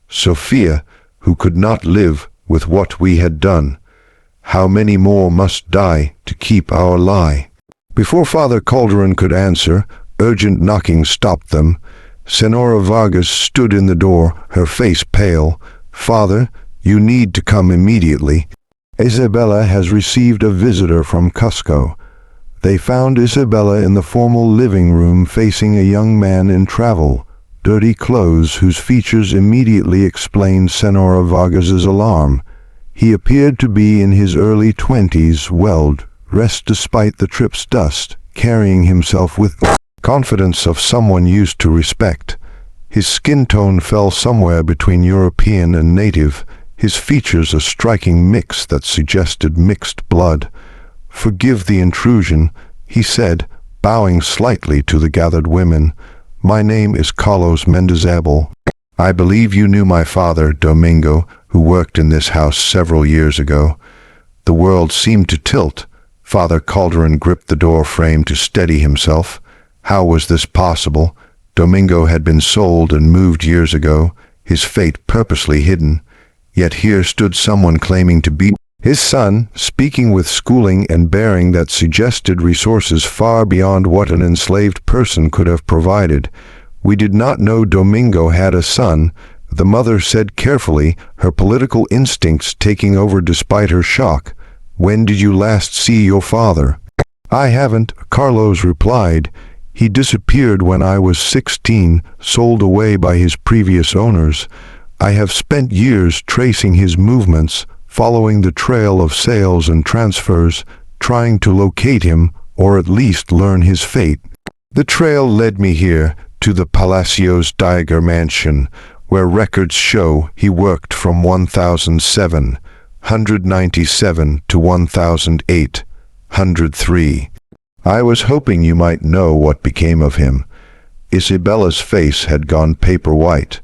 Sophia, who could not live with what we had done. How many more must die to keep our lie? Before Father Calderon could answer, urgent knocking stopped them. Senora Vargas stood in the door, her face pale. Father, you need to come immediately. Isabella has received a visitor from Cusco. They found Isabella in the formal living room facing a young man in travel dirty clothes whose features immediately explained Senora Vargas's alarm. He appeared to be in his early 20s, well-dressed despite the trip's dust, carrying himself with confidence of someone used to respect. His skin tone fell somewhere between European and native, his features a striking mix that suggested mixed blood. "Forgive the intrusion," he said, bowing slightly to the gathered women. "My name is Carlos Mendizábal. I believe you knew my father, Domingo, who worked in this house several years ago." The world seemed to tilt. Father Calderon gripped the door frame to steady himself. How was this possible? Domingo had been sold and moved years ago, his fate purposely hidden. Yet here stood someone claiming to be his son, speaking with schooling and bearing that suggested resources far beyond what an enslaved person could have provided. "We did not know Domingo had a son," the mother said carefully, her political instincts taking over despite her shock. "When did you last see your father?" "I haven't," Carlos replied. "He disappeared when I was 16, sold away by his previous owners. I have spent years tracing his movements, following the trail of sales and transfers, trying to locate him, or at least learn his fate. The trail led me here, to the Palacios Dieger mansion, where records show he worked from 1797 to 1803. I was hoping you might know what became of him." Isabella's face had gone paper white.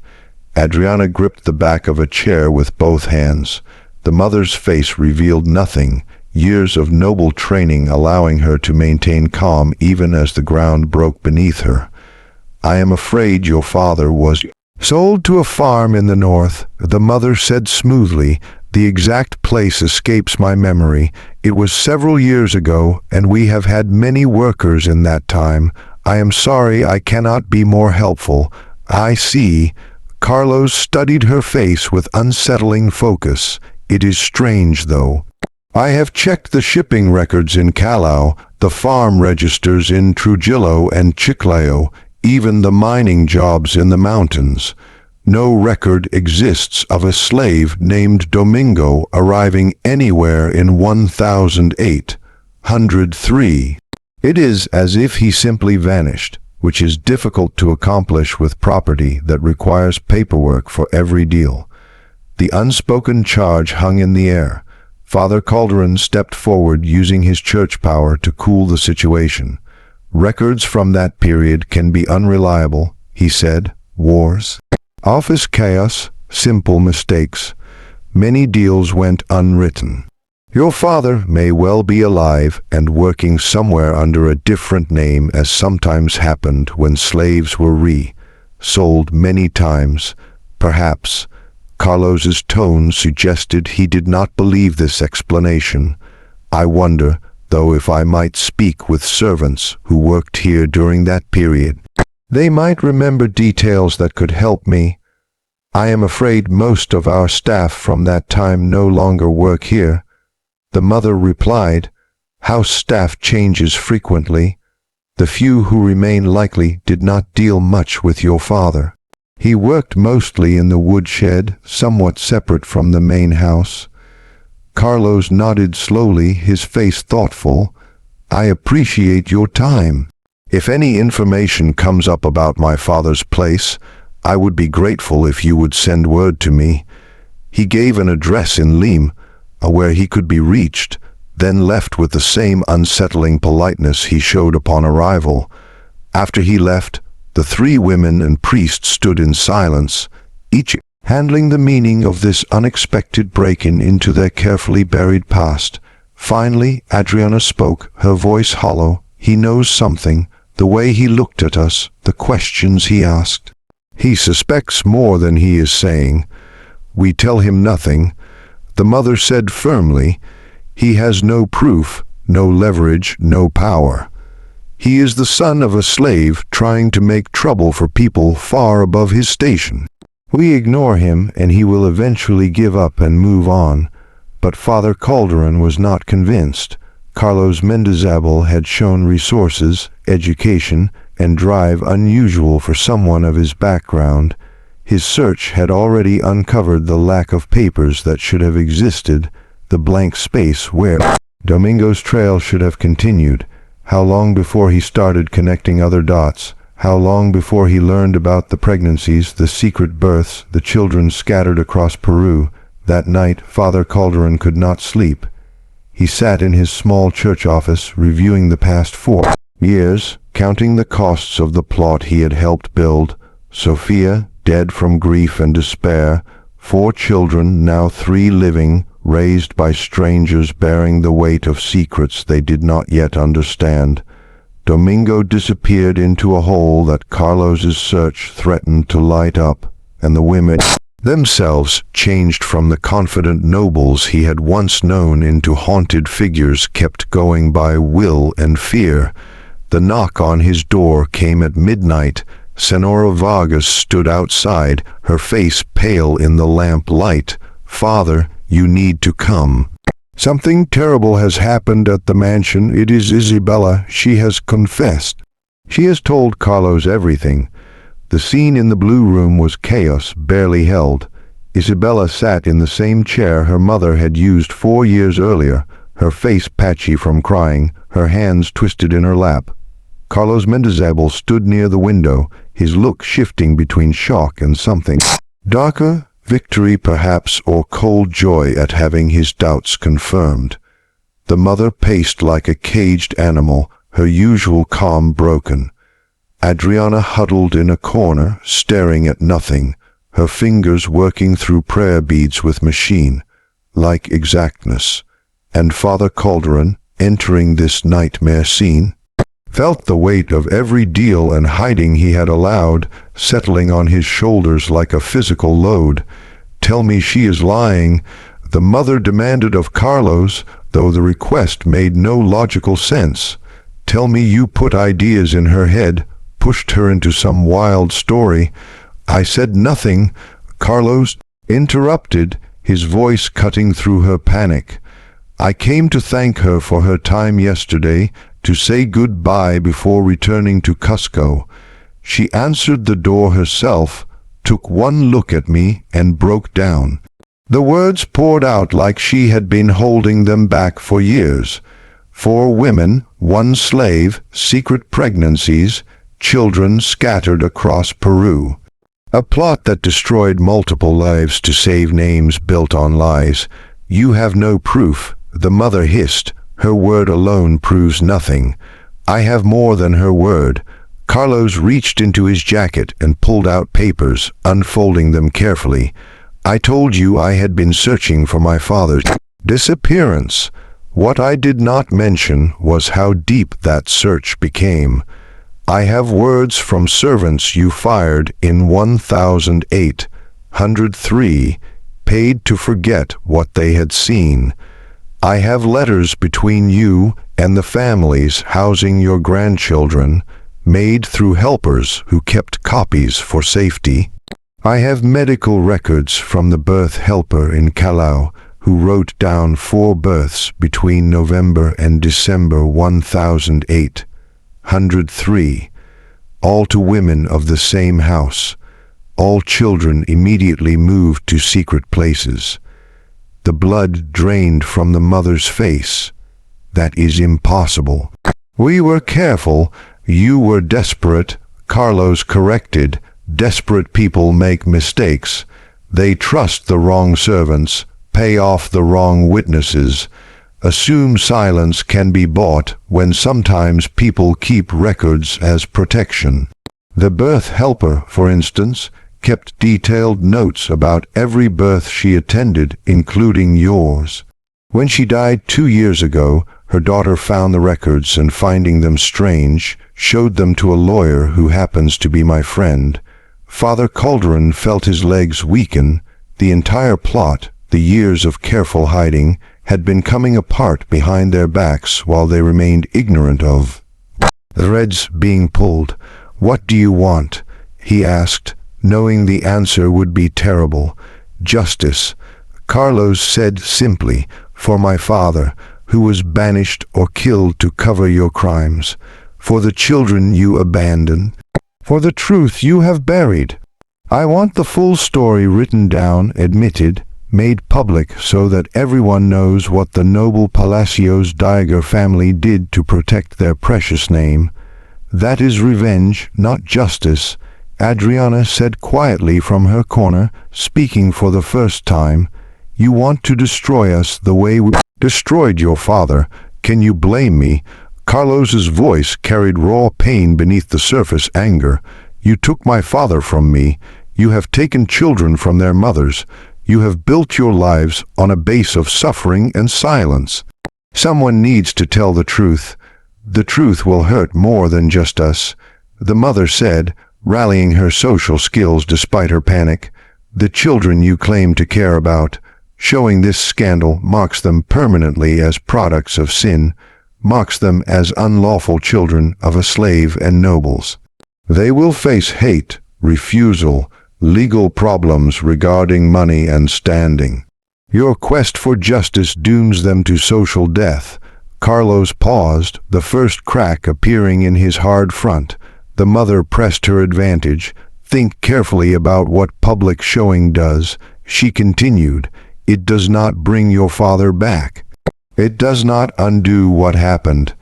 Adriana gripped the back of a chair with both hands. The mother's face revealed nothing, years of noble training allowing her to maintain calm even as the ground broke beneath her. "I am afraid your father was sold to a farm in the north," the mother said smoothly. "The exact place escapes my memory. It was several years ago, and we have had many workers in that time. I am sorry I cannot be more helpful." "I see." Carlos studied her face with unsettling focus. "It is strange, though. I have checked the shipping records in Callao, the farm registers in Trujillo and Chiclayo, even the mining jobs in the mountains. No record exists of a slave named Domingo arriving anywhere in 1803. It is as if he simply vanished, which is difficult to accomplish with property that requires paperwork for every deal." The unspoken charge hung in the air. Father Calderon stepped forward using his church power to cool the situation. "Records from that period can be unreliable," he said. "Wars, office chaos, simple mistakes. Many deals went unwritten. Your father may well be alive and working somewhere under a different name, as sometimes happened when slaves were sold many times. Perhaps." Carlos's tone suggested he did not believe this explanation. "I wonder, though, if I might speak with servants who worked here during that period. They might remember details that could help me. I am afraid most of our staff from that time no longer work here." The mother replied, "House staff changes frequently. The few who remain likely did not deal much with your father. He worked mostly in the woodshed, somewhat separate from the main house." Carlos nodded slowly, his face thoughtful. "I appreciate your time. If any information comes up about my father's place, I would be grateful if you would send word to me." He gave an address in Lima, where he could be reached, then left with the same unsettling politeness he showed upon arrival. After he left, the three women and priest stood in silence, each handling the meaning of this unexpected break-in into their carefully buried past. Finally, Adriana spoke, her voice hollow. "He knows something, the way he looked at us, the questions he asked. He suspects more than he is saying. We tell him nothing," the mother said firmly. "He has no proof, no leverage, no power. He is the son of a slave trying to make trouble for people far above his station. We ignore him and he will eventually give up and move on." But Father Calderon was not convinced. Carlos Mendizábal had shown resources, education, and drive unusual for someone of his background. His search had already uncovered the lack of papers that should have existed, the blank space where Domingo's trail should have continued. How long before he started connecting other dots? How long before he learned about the pregnancies, the secret births, the children scattered across Peru? That night, Father Calderon could not sleep. He sat in his small church office, reviewing the past 4 years, counting the costs of the plot he had helped build. Sophia, dead from grief and despair. 4 children, now 3 living, raised by strangers bearing the weight of secrets they did not yet understand. Domingo disappeared into a hole that Carlos's search threatened to light up, and the women themselves changed from the confident nobles he had once known into haunted figures kept going by will and fear. The knock on his door came at midnight. Senora Vargas stood outside, her face pale in the lamp light. "Father, you need to come. Something terrible has happened at the mansion. It is Isabella. She has confessed. She has told Carlos everything." The scene in the blue room was chaos, barely held. Isabella sat in the same chair her mother had used 4 years earlier, her face patchy from crying, her hands twisted in her lap. Carlos Mendizabal stood near the window, his look shifting between shock and something darker. Victory, perhaps, or cold joy at having his doubts confirmed. The mother paced like a caged animal, her usual calm broken. Adriana huddled in a corner, staring at nothing, her fingers working through prayer beads with machine-like exactness. And Father Calderon, entering this nightmare scene, felt the weight of every deal and hiding he had allowed, settling on his shoulders like a physical load. "Tell me she is lying," the mother demanded of Carlos, though the request made no logical sense. "Tell me you put ideas in her head, pushed her into some wild story." "I said nothing," Carlos interrupted, his voice cutting through her panic. "I came to thank her for her time yesterday, to say goodbye before returning to Cusco. She answered the door herself, took one look at me, and broke down." The words poured out like she had been holding them back for years. 4 women, 1 slave, secret pregnancies, children scattered across Peru. A plot that destroyed multiple lives to save names built on lies. "You have no proof," the mother hissed. "Her word alone proves nothing." "I have more than her word." Carlos reached into his jacket and pulled out papers, unfolding them carefully. "I told you I had been searching for my father's disappearance. What I did not mention was how deep that search became. I have words from servants you fired in 1803, paid to forget what they had seen. I have letters between you and the families housing your grandchildren, made through helpers who kept copies for safety. I have medical records from the birth helper in Callao, who wrote down 4 births between November and December 1803, all to women of the same house. All children immediately moved to secret places. The blood drained from the mother's face. That is impossible. We were careful. You were desperate, Carlos corrected. Desperate people make mistakes. They trust the wrong servants, pay off the wrong witnesses. Assume silence can be bought when sometimes people keep records as protection. The birth helper, for instance, kept detailed notes about every birth she attended, including yours. When she died 2 years ago, her daughter found the records and, finding them strange, showed them to a lawyer who happens to be my friend. Father Calderon felt his legs weaken. The entire plot, the years of careful hiding, had been coming apart behind their backs while they remained ignorant of threads being pulled. "What do you want?" he asked, knowing the answer would be terrible. "Justice," Carlos said simply, "for my father, who was banished or killed to cover your crimes. for the children you abandon, for the truth you have buried. I want the full story written down, admitted, made public so that everyone knows what the noble Palacios Dieger family did to protect their precious name. That is revenge, not justice, Adriana said quietly from her corner, speaking for the first time. You want to destroy us the way we destroyed your father. Can you blame me? Carlos's voice carried raw pain beneath the surface anger. You took my father from me. You have taken children from their mothers. You have built your lives on a base of suffering and silence. Someone needs to tell the truth. The truth will hurt more than just us, the mother said, rallying her social skills despite her panic. The children you claim to care about. Showing this scandal marks them permanently as products of sin, marks them as unlawful children of a slave and nobles. They will face hate, refusal, legal problems regarding money and standing. Your quest for justice dooms them to social death. Carlos paused, the first crack appearing in his hard front. The mother pressed her advantage. Think carefully about what public showing does. She continued, it does not bring your father back. It does not undo what happened.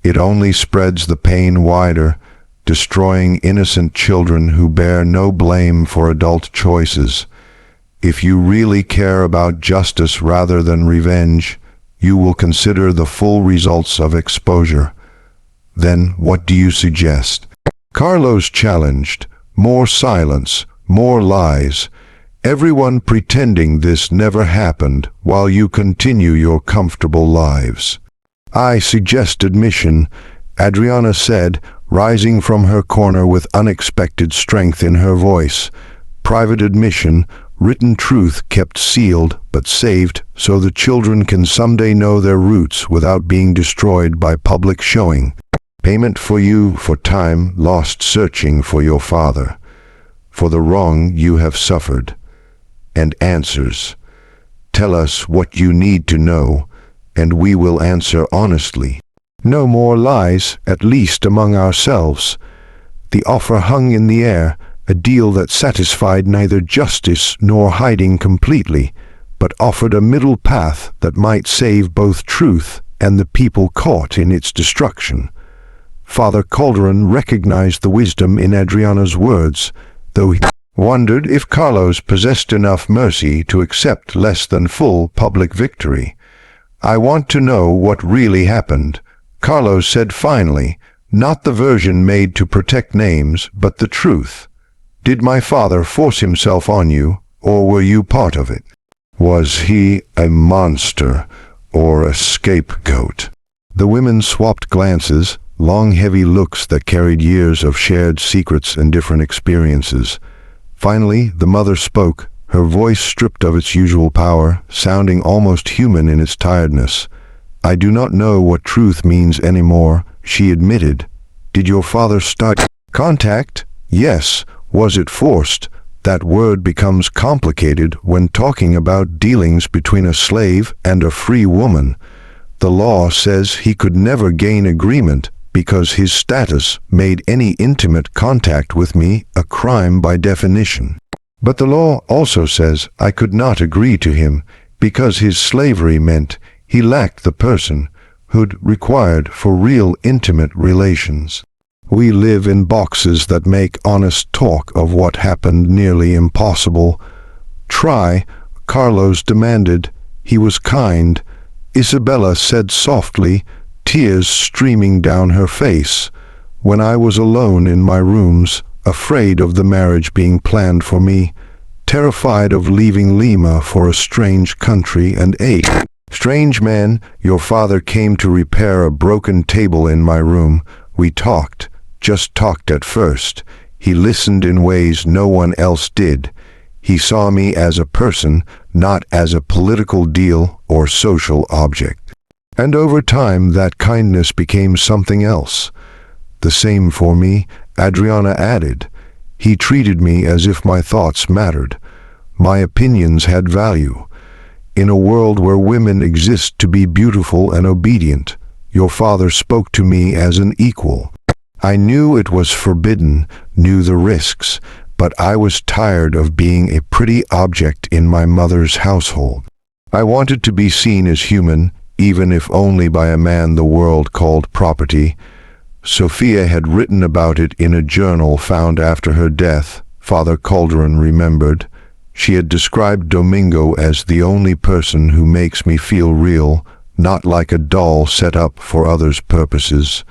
It only spreads the pain wider, destroying innocent children who bear no blame for adult choices. If you really care about justice rather than revenge, you will consider the full results of exposure. Then what do you suggest? Carlos challenged. More silence, more lies. Everyone pretending this never happened while you continue your comfortable lives. I suggest admission, Adriana said, rising from her corner with unexpected strength in her voice. Private admission, written truth kept sealed but saved so the children can someday know their roots without being destroyed by public showing. Payment for you for time lost searching for your father, for the wrong you have suffered. And answers. Tell us what you need to know, and we will answer honestly. No more lies, at least among ourselves. The offer hung in the air, a deal that satisfied neither justice nor hiding completely, but offered a middle path that might save both truth and the people caught in its destruction. Father Calderon recognized the wisdom in Adriana's words, though he wondered if Carlos possessed enough mercy to accept less than full public victory. I want to know what really happened, Carlos said finally, not the version made to protect names, but the truth. Did my father force himself on you, or were you part of it? Was he a monster or a scapegoat? The women swapped glances, long heavy looks that carried years of shared secrets and different experiences. Finally, the mother spoke, her voice stripped of its usual power, sounding almost human in its tiredness. I do not know what truth means anymore, she admitted. Did your father start contact? Yes. Was it forced? That word becomes complicated when talking about dealings between a slave and a free woman. The law says he could never gain agreement because his status made any intimate contact with me a crime by definition. But the law also says I could not agree to him because his slavery meant he lacked the personhood required for real intimate relations. We live in boxes that make honest talk of what happened nearly impossible. Try, Carlos demanded. He was kind. Isabella said softly, tears streaming down her face. When I was alone in my rooms, afraid of the marriage being planned for me, terrified of leaving Lima for a strange country and a strange man, your father came to repair a broken table in my room. We talked. Just talked at first. He listened in ways no one else did. He saw me as a person, not as a political deal or social object. And over time that kindness became something else. The same for me, Adriana added. He treated me as if my thoughts mattered. My opinions had value. In a world where women exist to be beautiful and obedient, your father spoke to me as an equal. I knew it was forbidden, knew the risks, but I was tired of being a pretty object in my mother's household. I wanted to be seen as human, even if only by a man the world called property. Sophia had written about it in a journal found after her death, Father Calderon remembered. She had described Domingo as the only person who makes me feel real, not like a doll set up for others' purposes.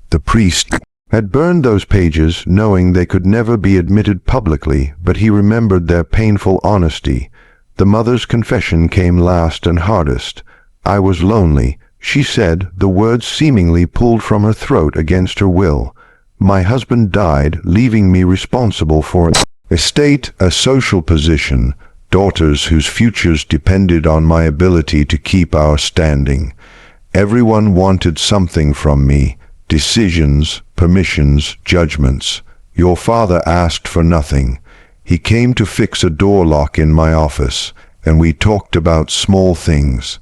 The priest had burned those pages, knowing they could never be admitted publicly, but he remembered their painful honesty. The mother's confession came last and hardest. I was lonely, she said, the words seemingly pulled from her throat against her will. My husband died, leaving me responsible for an estate, a social position, daughters whose futures depended on my ability to keep our standing. Everyone wanted something from me, decisions, permissions, judgments. Your father asked for nothing. He came to fix a door lock in my office, and we talked about small things.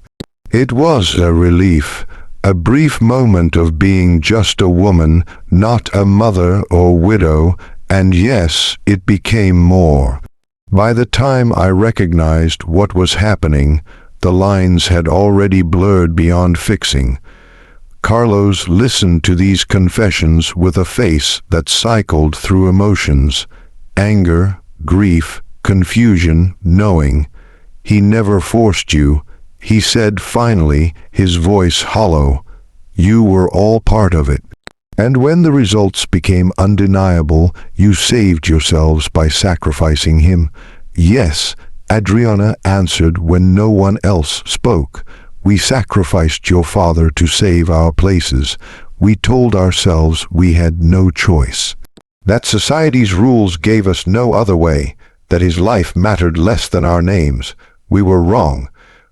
It was a relief, a brief moment of being just a woman, not a mother or widow, and yes, it became more. By the time I recognized what was happening, the lines had already blurred beyond fixing. Carlos listened to these confessions with a face that cycled through emotions: anger, grief, confusion, knowing. He never forced you, he said finally, his voice hollow. You were all part of it. And when the results became undeniable, you saved yourselves by sacrificing him. Yes, Adriana answered when no one else spoke. We sacrificed your father to save our places. We told ourselves we had no choice. That society's rules gave us no other way, that his life mattered less than our names. We were wrong.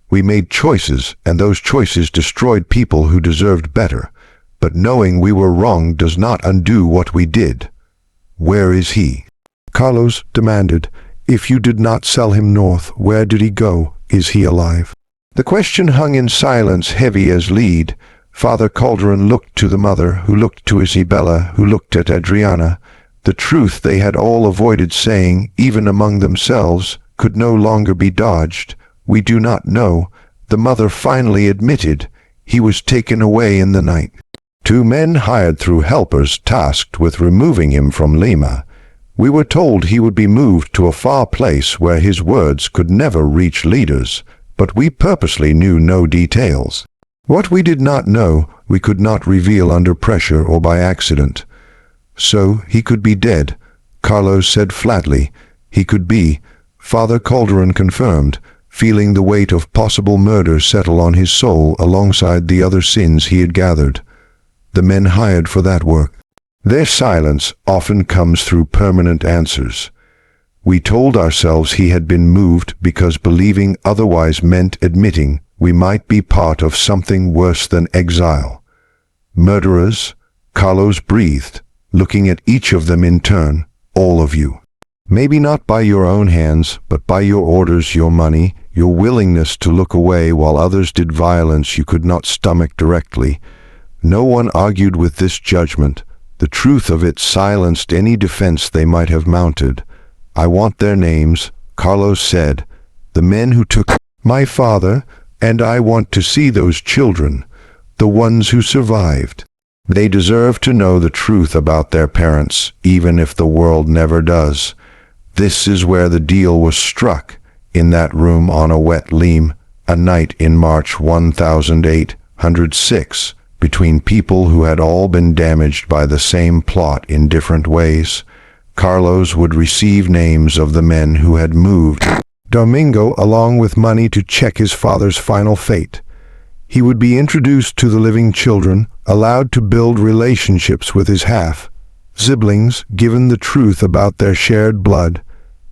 We made choices, and those choices destroyed people who deserved better. But knowing we were wrong does not undo what we did. Where is he? Carlos demanded. If you did not sell him north, where did he go? Is he alive? The question hung in silence, heavy as lead. Father Calderon looked to the mother, who looked to Isabella, who looked at Adriana. The truth they had all avoided saying, even among themselves, could no longer be dodged. We do not know. The mother finally admitted. He was taken away in the night. 2 men hired through helpers tasked with removing him from Lima. We were told he would be moved to a far place where his words could never reach leaders, but we purposely knew no details. What we did not know, we could not reveal under pressure or by accident. So he could be dead, Carlos said flatly. He could be. Father Calderon confirmed, feeling the weight of possible murder settle on his soul alongside the other sins he had gathered. The men hired for that work. Their silence often comes through permanent answers. We told ourselves he had been moved because believing otherwise meant admitting we might be part of something worse than exile. Murderers, Carlos breathed, looking at each of them in turn, all of you. Maybe not by your own hands, but by your orders, your money, your willingness to look away while others did violence you could not stomach directly. No one argued with this judgment. The truth of it silenced any defense they might have mounted. I want their names, Carlos said, the men who took my father, and I want to see those children, the ones who survived. They deserve to know the truth about their parents, even if the world never does. This is where the deal was struck, in that room on a wet Lime, a night in March 1806, between people who had all been damaged by the same plot in different ways. Carlos would receive names of the men who had moved Domingo along with money to check his father's final fate. He would be introduced to the living children, allowed to build relationships with his half-siblings, given the truth about their shared blood.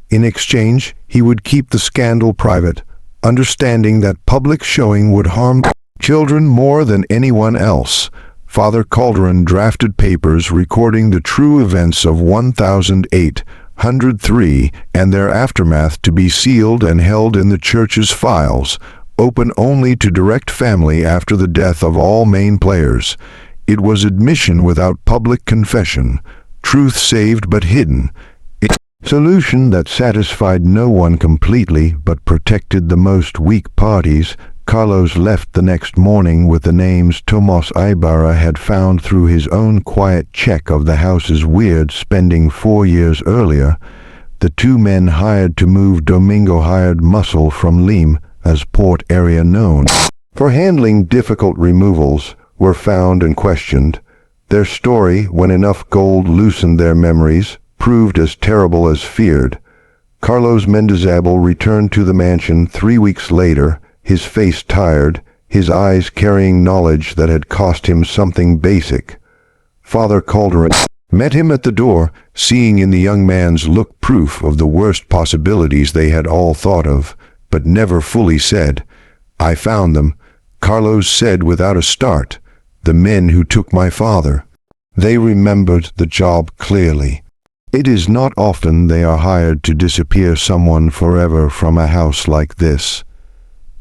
In exchange, he would keep the scandal private, understanding that public showing would harm children more than anyone else. Father Calderon drafted papers recording the true events of 1803 and their aftermath to be sealed and held in the church's files, open only to direct family after the death of all main players. It was admission without public confession, truth saved but hidden. A solution that satisfied no one completely but protected the most weak parties. Carlos left the next morning with the names Tomas Ibarra had found through his own quiet check of the house's weird spending 4 years earlier. The two men hired to move Domingo hired Muscle from Lima, as port area known, for handling difficult removals, were found and questioned. Their story, when enough gold loosened their memories, proved as terrible as feared. Carlos Mendizabal returned to the mansion 3 weeks later, his face tired, his eyes carrying knowledge that had cost him something basic. Father Calderon met him at the door, seeing in the young man's look proof of the worst possibilities they had all thought of, but never fully said. "I found them," Carlos said without a start. "The men who took my father." They remembered the job clearly. It is not often they are hired to disappear someone forever from a house like this.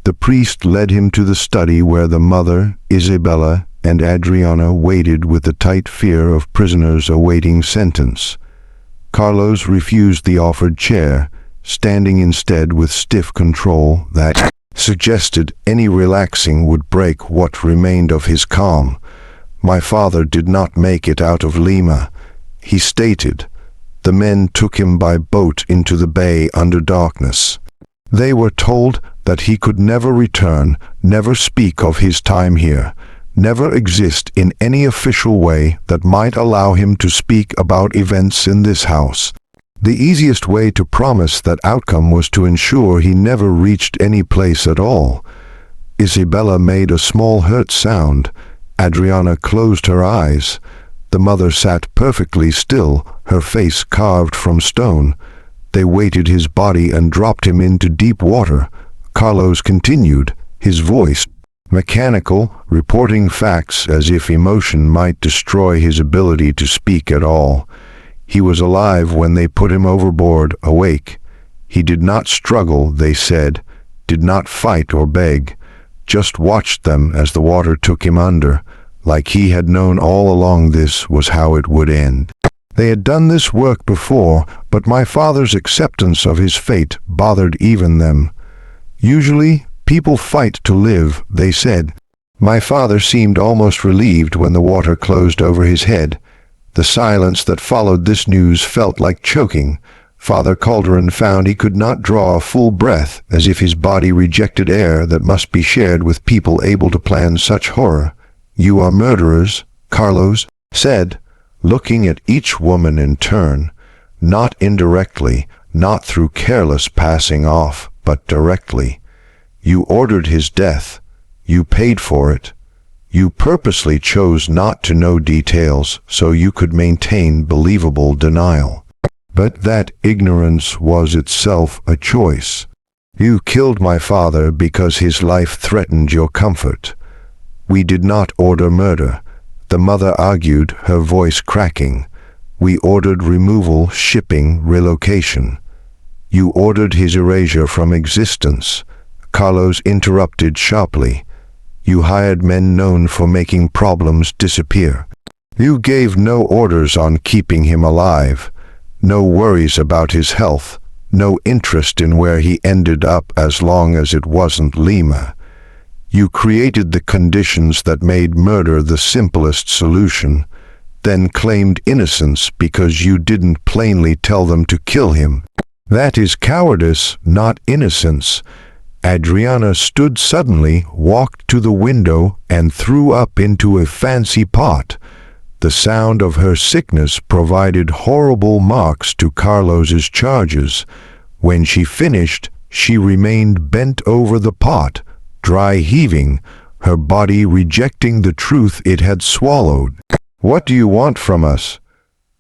The priest led him to the study where the mother, Isabella, and Adriana waited with the tight fear of prisoners awaiting sentence. Carlos refused the offered chair, standing instead with stiff control that suggested any relaxing would break what remained of his calm. "My father did not make it out of Lima," he stated. The men took him by boat into the bay under darkness. They were told that he could never return, never speak of his time here, never exist in any official way that might allow him to speak about events in this house. The easiest way to promise that outcome was to ensure he never reached any place at all. Isabella made a small hurt sound. Adriana closed her eyes. The mother sat perfectly still, her face carved from stone. They weighted his body and dropped him into deep water. Carlos continued, his voice mechanical, reporting facts as if emotion might destroy his ability to speak at all. He was alive when they put him overboard, awake. He did not struggle, they said, did not fight or beg, just watched them as the water took him under, like he had known all along this was how it would end. They had done this work before, but my father's acceptance of his fate bothered even them. Usually, people fight to live, they said. My father seemed almost relieved when the water closed over his head. The silence that followed this news felt like choking. Father Calderon found he could not draw a full breath, as if his body rejected air that must be shared with people able to plan such horror. "You are murderers," Carlos said, looking at each woman in turn, not indirectly, not through careless passing off, but directly. "You ordered his death. You paid for it. You purposely chose not to know details so you could maintain believable denial. But that ignorance was itself a choice. You killed my father because his life threatened your comfort. We did not order murder," the mother argued, her voice cracking. "We ordered removal, shipping, relocation. You ordered his erasure from existence," Carlos interrupted sharply. "You hired men known for making problems disappear. You gave no orders on keeping him alive, no worries about his health, no interest in where he ended up as long as it wasn't Lima. You created the conditions that made murder the simplest solution, then claimed innocence because you didn't plainly tell them to kill him. That is cowardice, not innocence." Adriana stood suddenly, walked to the window, and threw up into a fancy pot. The sound of her sickness provided horrible marks to Carlos's charges. When she finished, she remained bent over the pot, dry heaving, her body rejecting the truth it had swallowed. "What do you want from us?"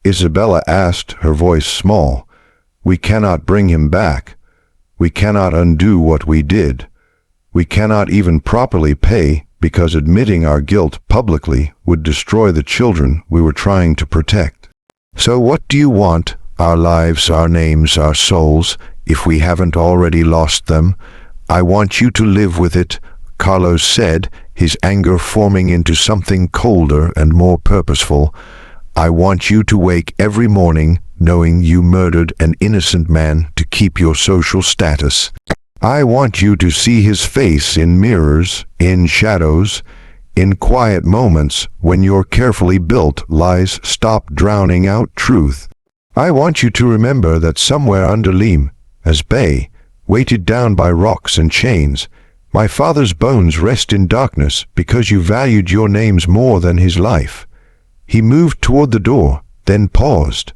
Isabella asked, her voice small. "We cannot bring him back. We cannot undo what we did. We cannot even properly pay, because admitting our guilt publicly would destroy the children we were trying to protect. So what do you want? Our lives, our names, our souls, if we haven't already lost them? I want you to live with it," Carlos said, his anger forming into something colder and more purposeful. "I want you to wake every morning knowing you murdered an innocent man to keep your social status. I want you to see his face in mirrors, in shadows, in quiet moments when your carefully built lies stop drowning out truth. I want you to remember that somewhere under Lima, as bay, weighted down by rocks and chains, my father's bones rest in darkness because you valued your names more than his life." He moved toward the door, then paused.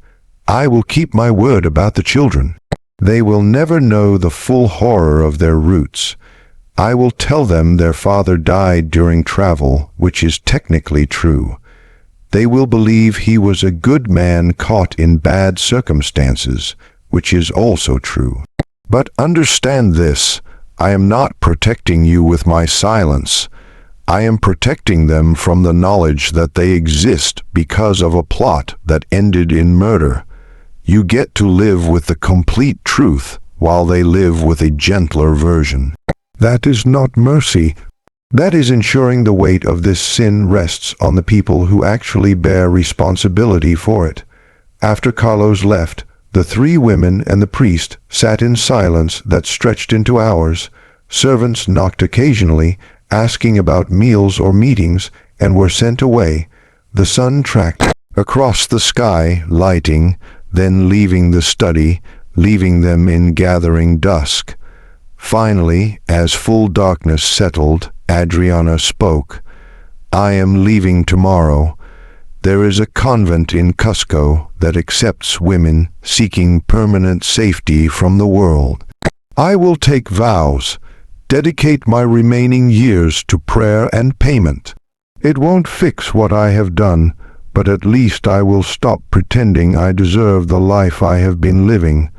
"I will keep my word about the children. They will never know the full horror of their roots. I will tell them their father died during travel, which is technically true. They will believe he was a good man caught in bad circumstances, which is also true. But understand this, I am not protecting you with my silence. I am protecting them from the knowledge that they exist because of a plot that ended in murder. You get to live with the complete truth while they live with a gentler version. That is not mercy. That is ensuring the weight of this sin rests on the people who actually bear responsibility for it." After Carlos left, the three women and the priest sat in silence that stretched into hours. Servants knocked occasionally, asking about meals or meetings, and were sent away. The sun tracked across the sky, lighting, then leaving the study, leaving them in gathering dusk. Finally, as full darkness settled, Adriana spoke. "I am leaving tomorrow. There is a convent in Cusco that accepts women seeking permanent safety from the world. I will take vows, dedicate my remaining years to prayer and payment. It won't fix what I have done, but at least I will stop pretending I deserve the life I have been living.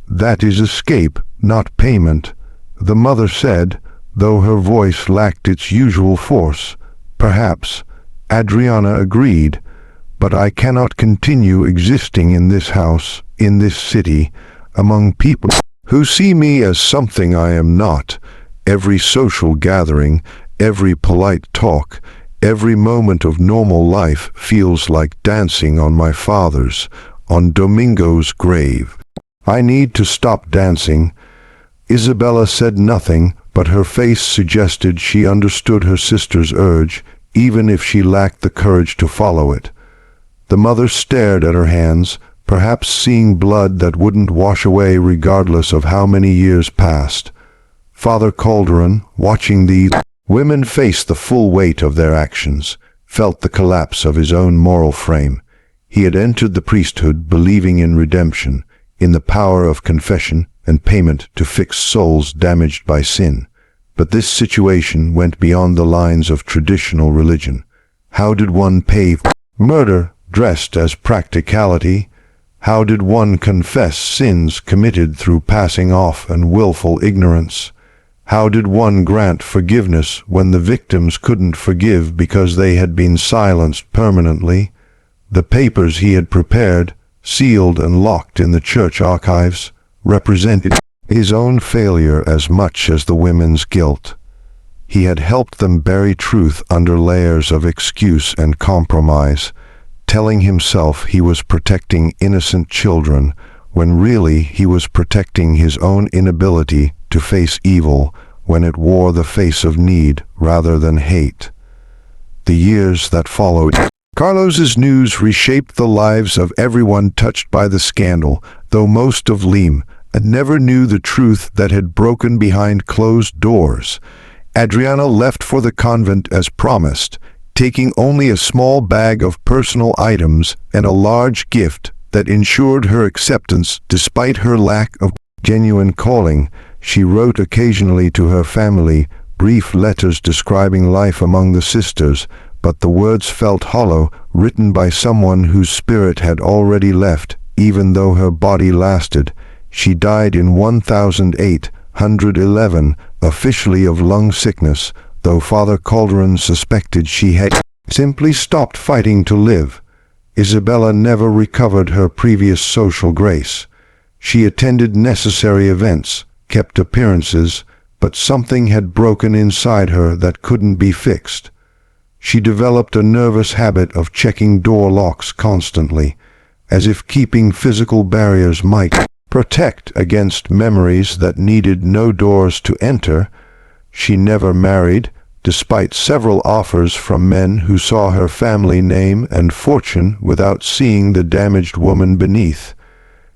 That is escape, not payment," the mother said, though her voice lacked its usual force. "Perhaps," Adriana agreed, "but I cannot continue existing in this house, in this city, among people who see me as something I am not. Every social gathering, every polite talk, every moment of normal life feels like dancing on my father's, on Domingo's grave. I need to stop dancing." Isabella said nothing, but her face suggested she understood her sister's urge, even if she lacked the courage to follow it. The mother stared at her hands, perhaps seeing blood that wouldn't wash away regardless of how many years passed. Father Calderon, watching these women face the full weight of their actions, felt the collapse of his own moral frame. He had entered the priesthood believing in redemption, in the power of confession and payment to fix souls damaged by sin. But this situation went beyond the lines of traditional religion. How did one pay murder dressed as practicality? How did one confess sins committed through passing off and willful ignorance? How did one grant forgiveness when the victims couldn't forgive because they had been silenced permanently? The papers he had prepared, sealed and locked in the church archives, represented his own failure as much as the women's guilt. He had helped them bury truth under layers of excuse and compromise, telling himself he was protecting innocent children when really he was protecting his own inability to face evil when it wore the face of need rather than hate. The years that followed, Carlos's news reshaped the lives of everyone touched by the scandal, though most of Lima never knew the truth that had broken behind closed doors. Adriana left for the convent as promised, taking only a small bag of personal items and a large gift that ensured her acceptance despite her lack of genuine calling. She wrote occasionally to her family, brief letters describing life among the sisters, but the words felt hollow, written by someone whose spirit had already left, even though her body lasted. She died in 1811, officially of lung sickness, though Father Calderon suspected she had simply stopped fighting to live. Isabella never recovered her previous social grace. She attended necessary events, kept appearances, but something had broken inside her that couldn't be fixed. She developed a nervous habit of checking door locks constantly, as if keeping physical barriers might protect against memories that needed no doors to enter. She never married, despite several offers from men who saw her family name and fortune without seeing the damaged woman beneath.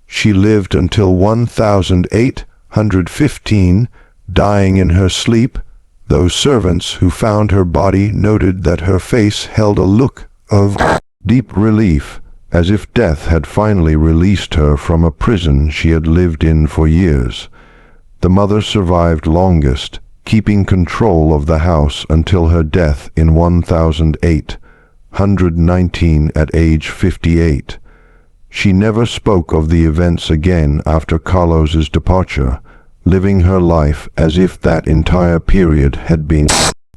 She lived until 1815, dying in her sleep. Those servants who found her body noted that her face held a look of deep relief, as if death had finally released her from a prison she had lived in for years. The mother survived longest, keeping control of the house until her death in 1819 at age 58. She never spoke of the events again after Carlos's departure, living her life as if that entire period had been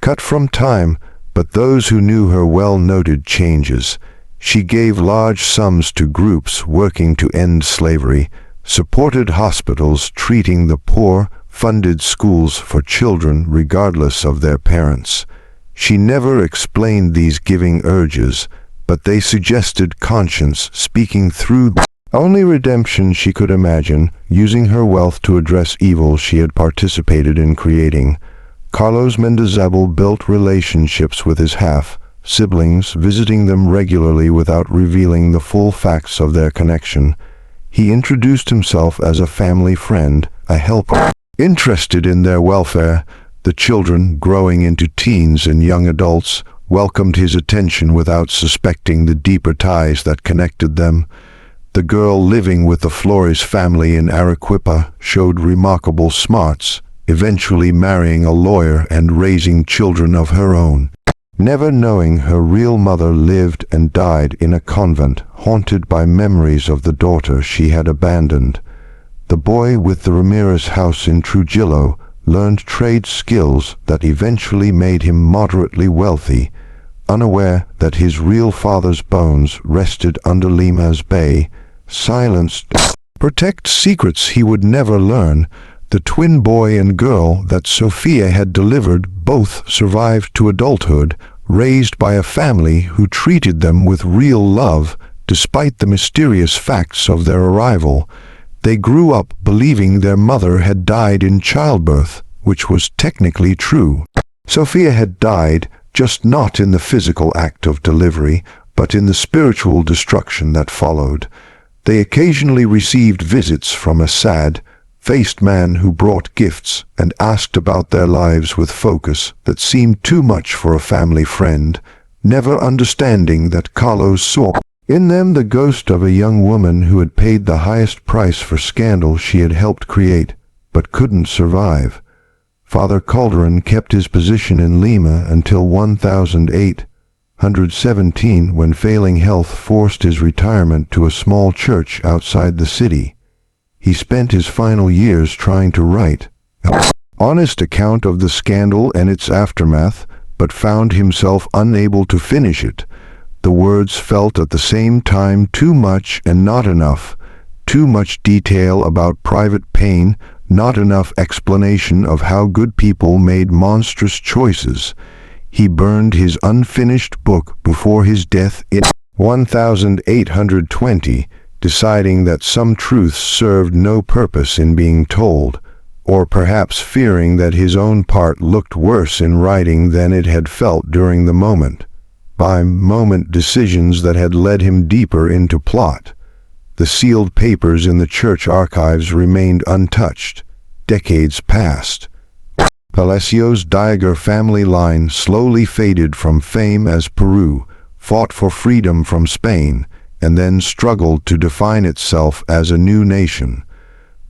cut from time, but those who knew her well noted changes. She gave large sums to groups working to end slavery, supported hospitals treating the poor, funded schools for children regardless of their parents. She never explained these giving urges, but they suggested conscience speaking through the only redemption she could imagine, using her wealth to address evil she had participated in creating. Carlos Mendizábal built relationships with his half-siblings, visiting them regularly without revealing the full facts of their connection. He introduced himself as a family friend, a helper, interested in their welfare. The children, growing into teens and young adults, welcomed his attention without suspecting the deeper ties that connected them. The girl living with the Flores family in Arequipa showed remarkable smarts, eventually marrying a lawyer and raising children of her own. Never knowing her real mother lived and died in a convent, haunted by memories of the daughter she had abandoned. The boy with the Ramirez house in Trujillo learned trade skills that eventually made him moderately wealthy, unaware that his real father's bones rested under Lima's bay, silenced, protect secrets he would never learn. The twin boy and girl that Sofia had delivered both survived to adulthood, raised by a family who treated them with real love despite the mysterious facts of their arrival. They grew up believing their mother had died in childbirth, which was technically true. Sofia had died, just not in the physical act of delivery, but in the spiritual destruction that followed. They occasionally received visits from a sad-faced man who brought gifts and asked about their lives with focus that seemed too much for a family friend, never understanding that Carlos saw in them the ghost of a young woman who had paid the highest price for scandal she had helped create, but couldn't survive. Father Calderon kept his position in Lima until 1817, when failing health forced his retirement to a small church outside the city. He spent his final years trying to write an honest account of the scandal and its aftermath, but found himself unable to finish it. The words felt at the same time too much and not enough, too much detail about private pain, not enough explanation of how good people made monstrous choices. He burned his unfinished book before his death in 1820, deciding that some truths served no purpose in being told, or perhaps fearing that his own part looked worse in writing than it had felt during the moment-by-moment decisions that had led him deeper into plot. The sealed papers in the church archives remained untouched. Decades passed. Palacios Diaguer family line slowly faded from fame as Peru fought for freedom from Spain, and then struggled to define itself as a new nation.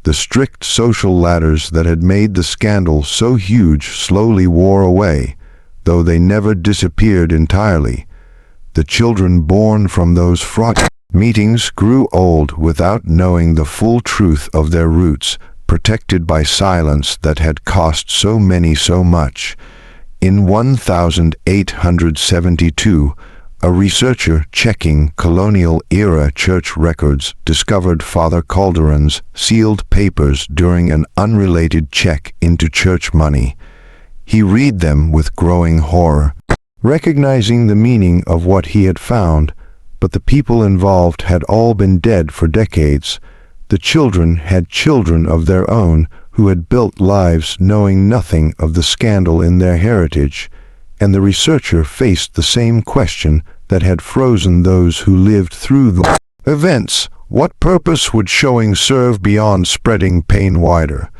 The strict social ladders that had made the scandal so huge slowly wore away, though they never disappeared entirely. The children born from those fraught meetings grew old without knowing the full truth of their roots, protected by silence that had cost so many so much. In 1872, A researcher checking colonial-era church records discovered Father Calderon's sealed papers during an unrelated check into church money. He read them with growing horror, recognizing the meaning of what he had found, but the people involved had all been dead for decades. The children had children of their own who had built lives knowing nothing of the scandal in their heritage, and the researcher faced the same question that had frozen those who lived through the events. What purpose would showing serve beyond spreading pain wider?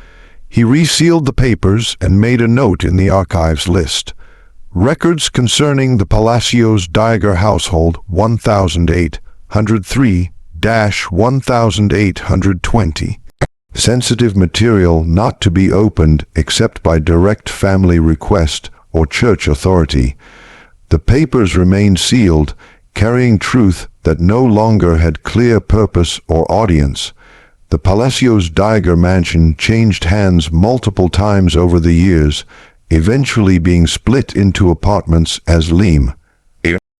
He resealed the papers and made a note in the archives list. Records concerning the Palacios Dieger household 1803-1820. Sensitive material not to be opened except by direct family request or church authority. The papers remained sealed, carrying truth that no longer had clear purpose or audience. The Palacios Dieger mansion changed hands multiple times over the years, eventually being split into apartments as Lima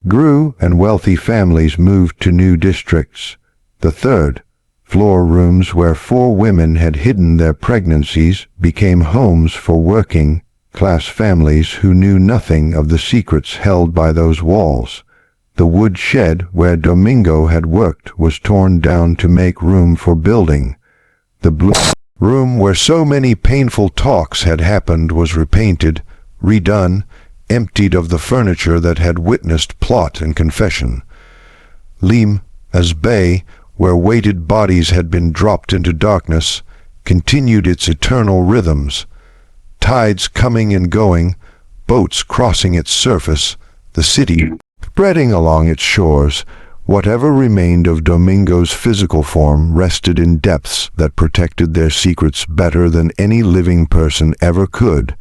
grew and wealthy families moved to new districts. The third-floor rooms where 4 women had hidden their pregnancies became homes for working-class families who knew nothing of the secrets held by those walls. The wood shed where Domingo had worked was torn down to make room for building. The blue room where so many painful talks had happened was repainted, redone, emptied of the furniture that had witnessed plot and confession. Lima's bay, where weighted bodies had been dropped into darkness, continued its eternal rhythms. Tides coming and going, boats crossing its surface, the city spreading along its shores. Whatever remained of Domingo's physical form rested in depths that protected their secrets better than any living person ever could.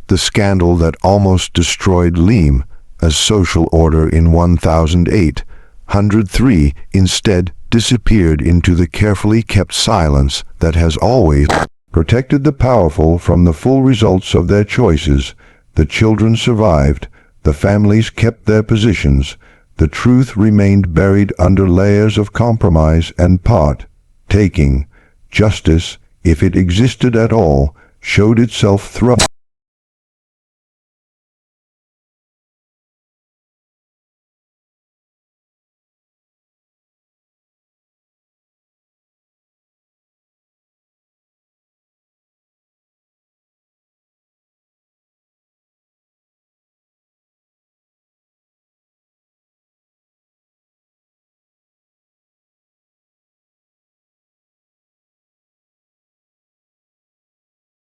The scandal that almost destroyed Lima's social order in 1803 instead disappeared into the carefully kept silence that has always protected the powerful from the full results of their choices. The children survived, the families kept their positions, the truth remained buried under layers of compromise and part-taking. Justice, if it existed at all, showed itself through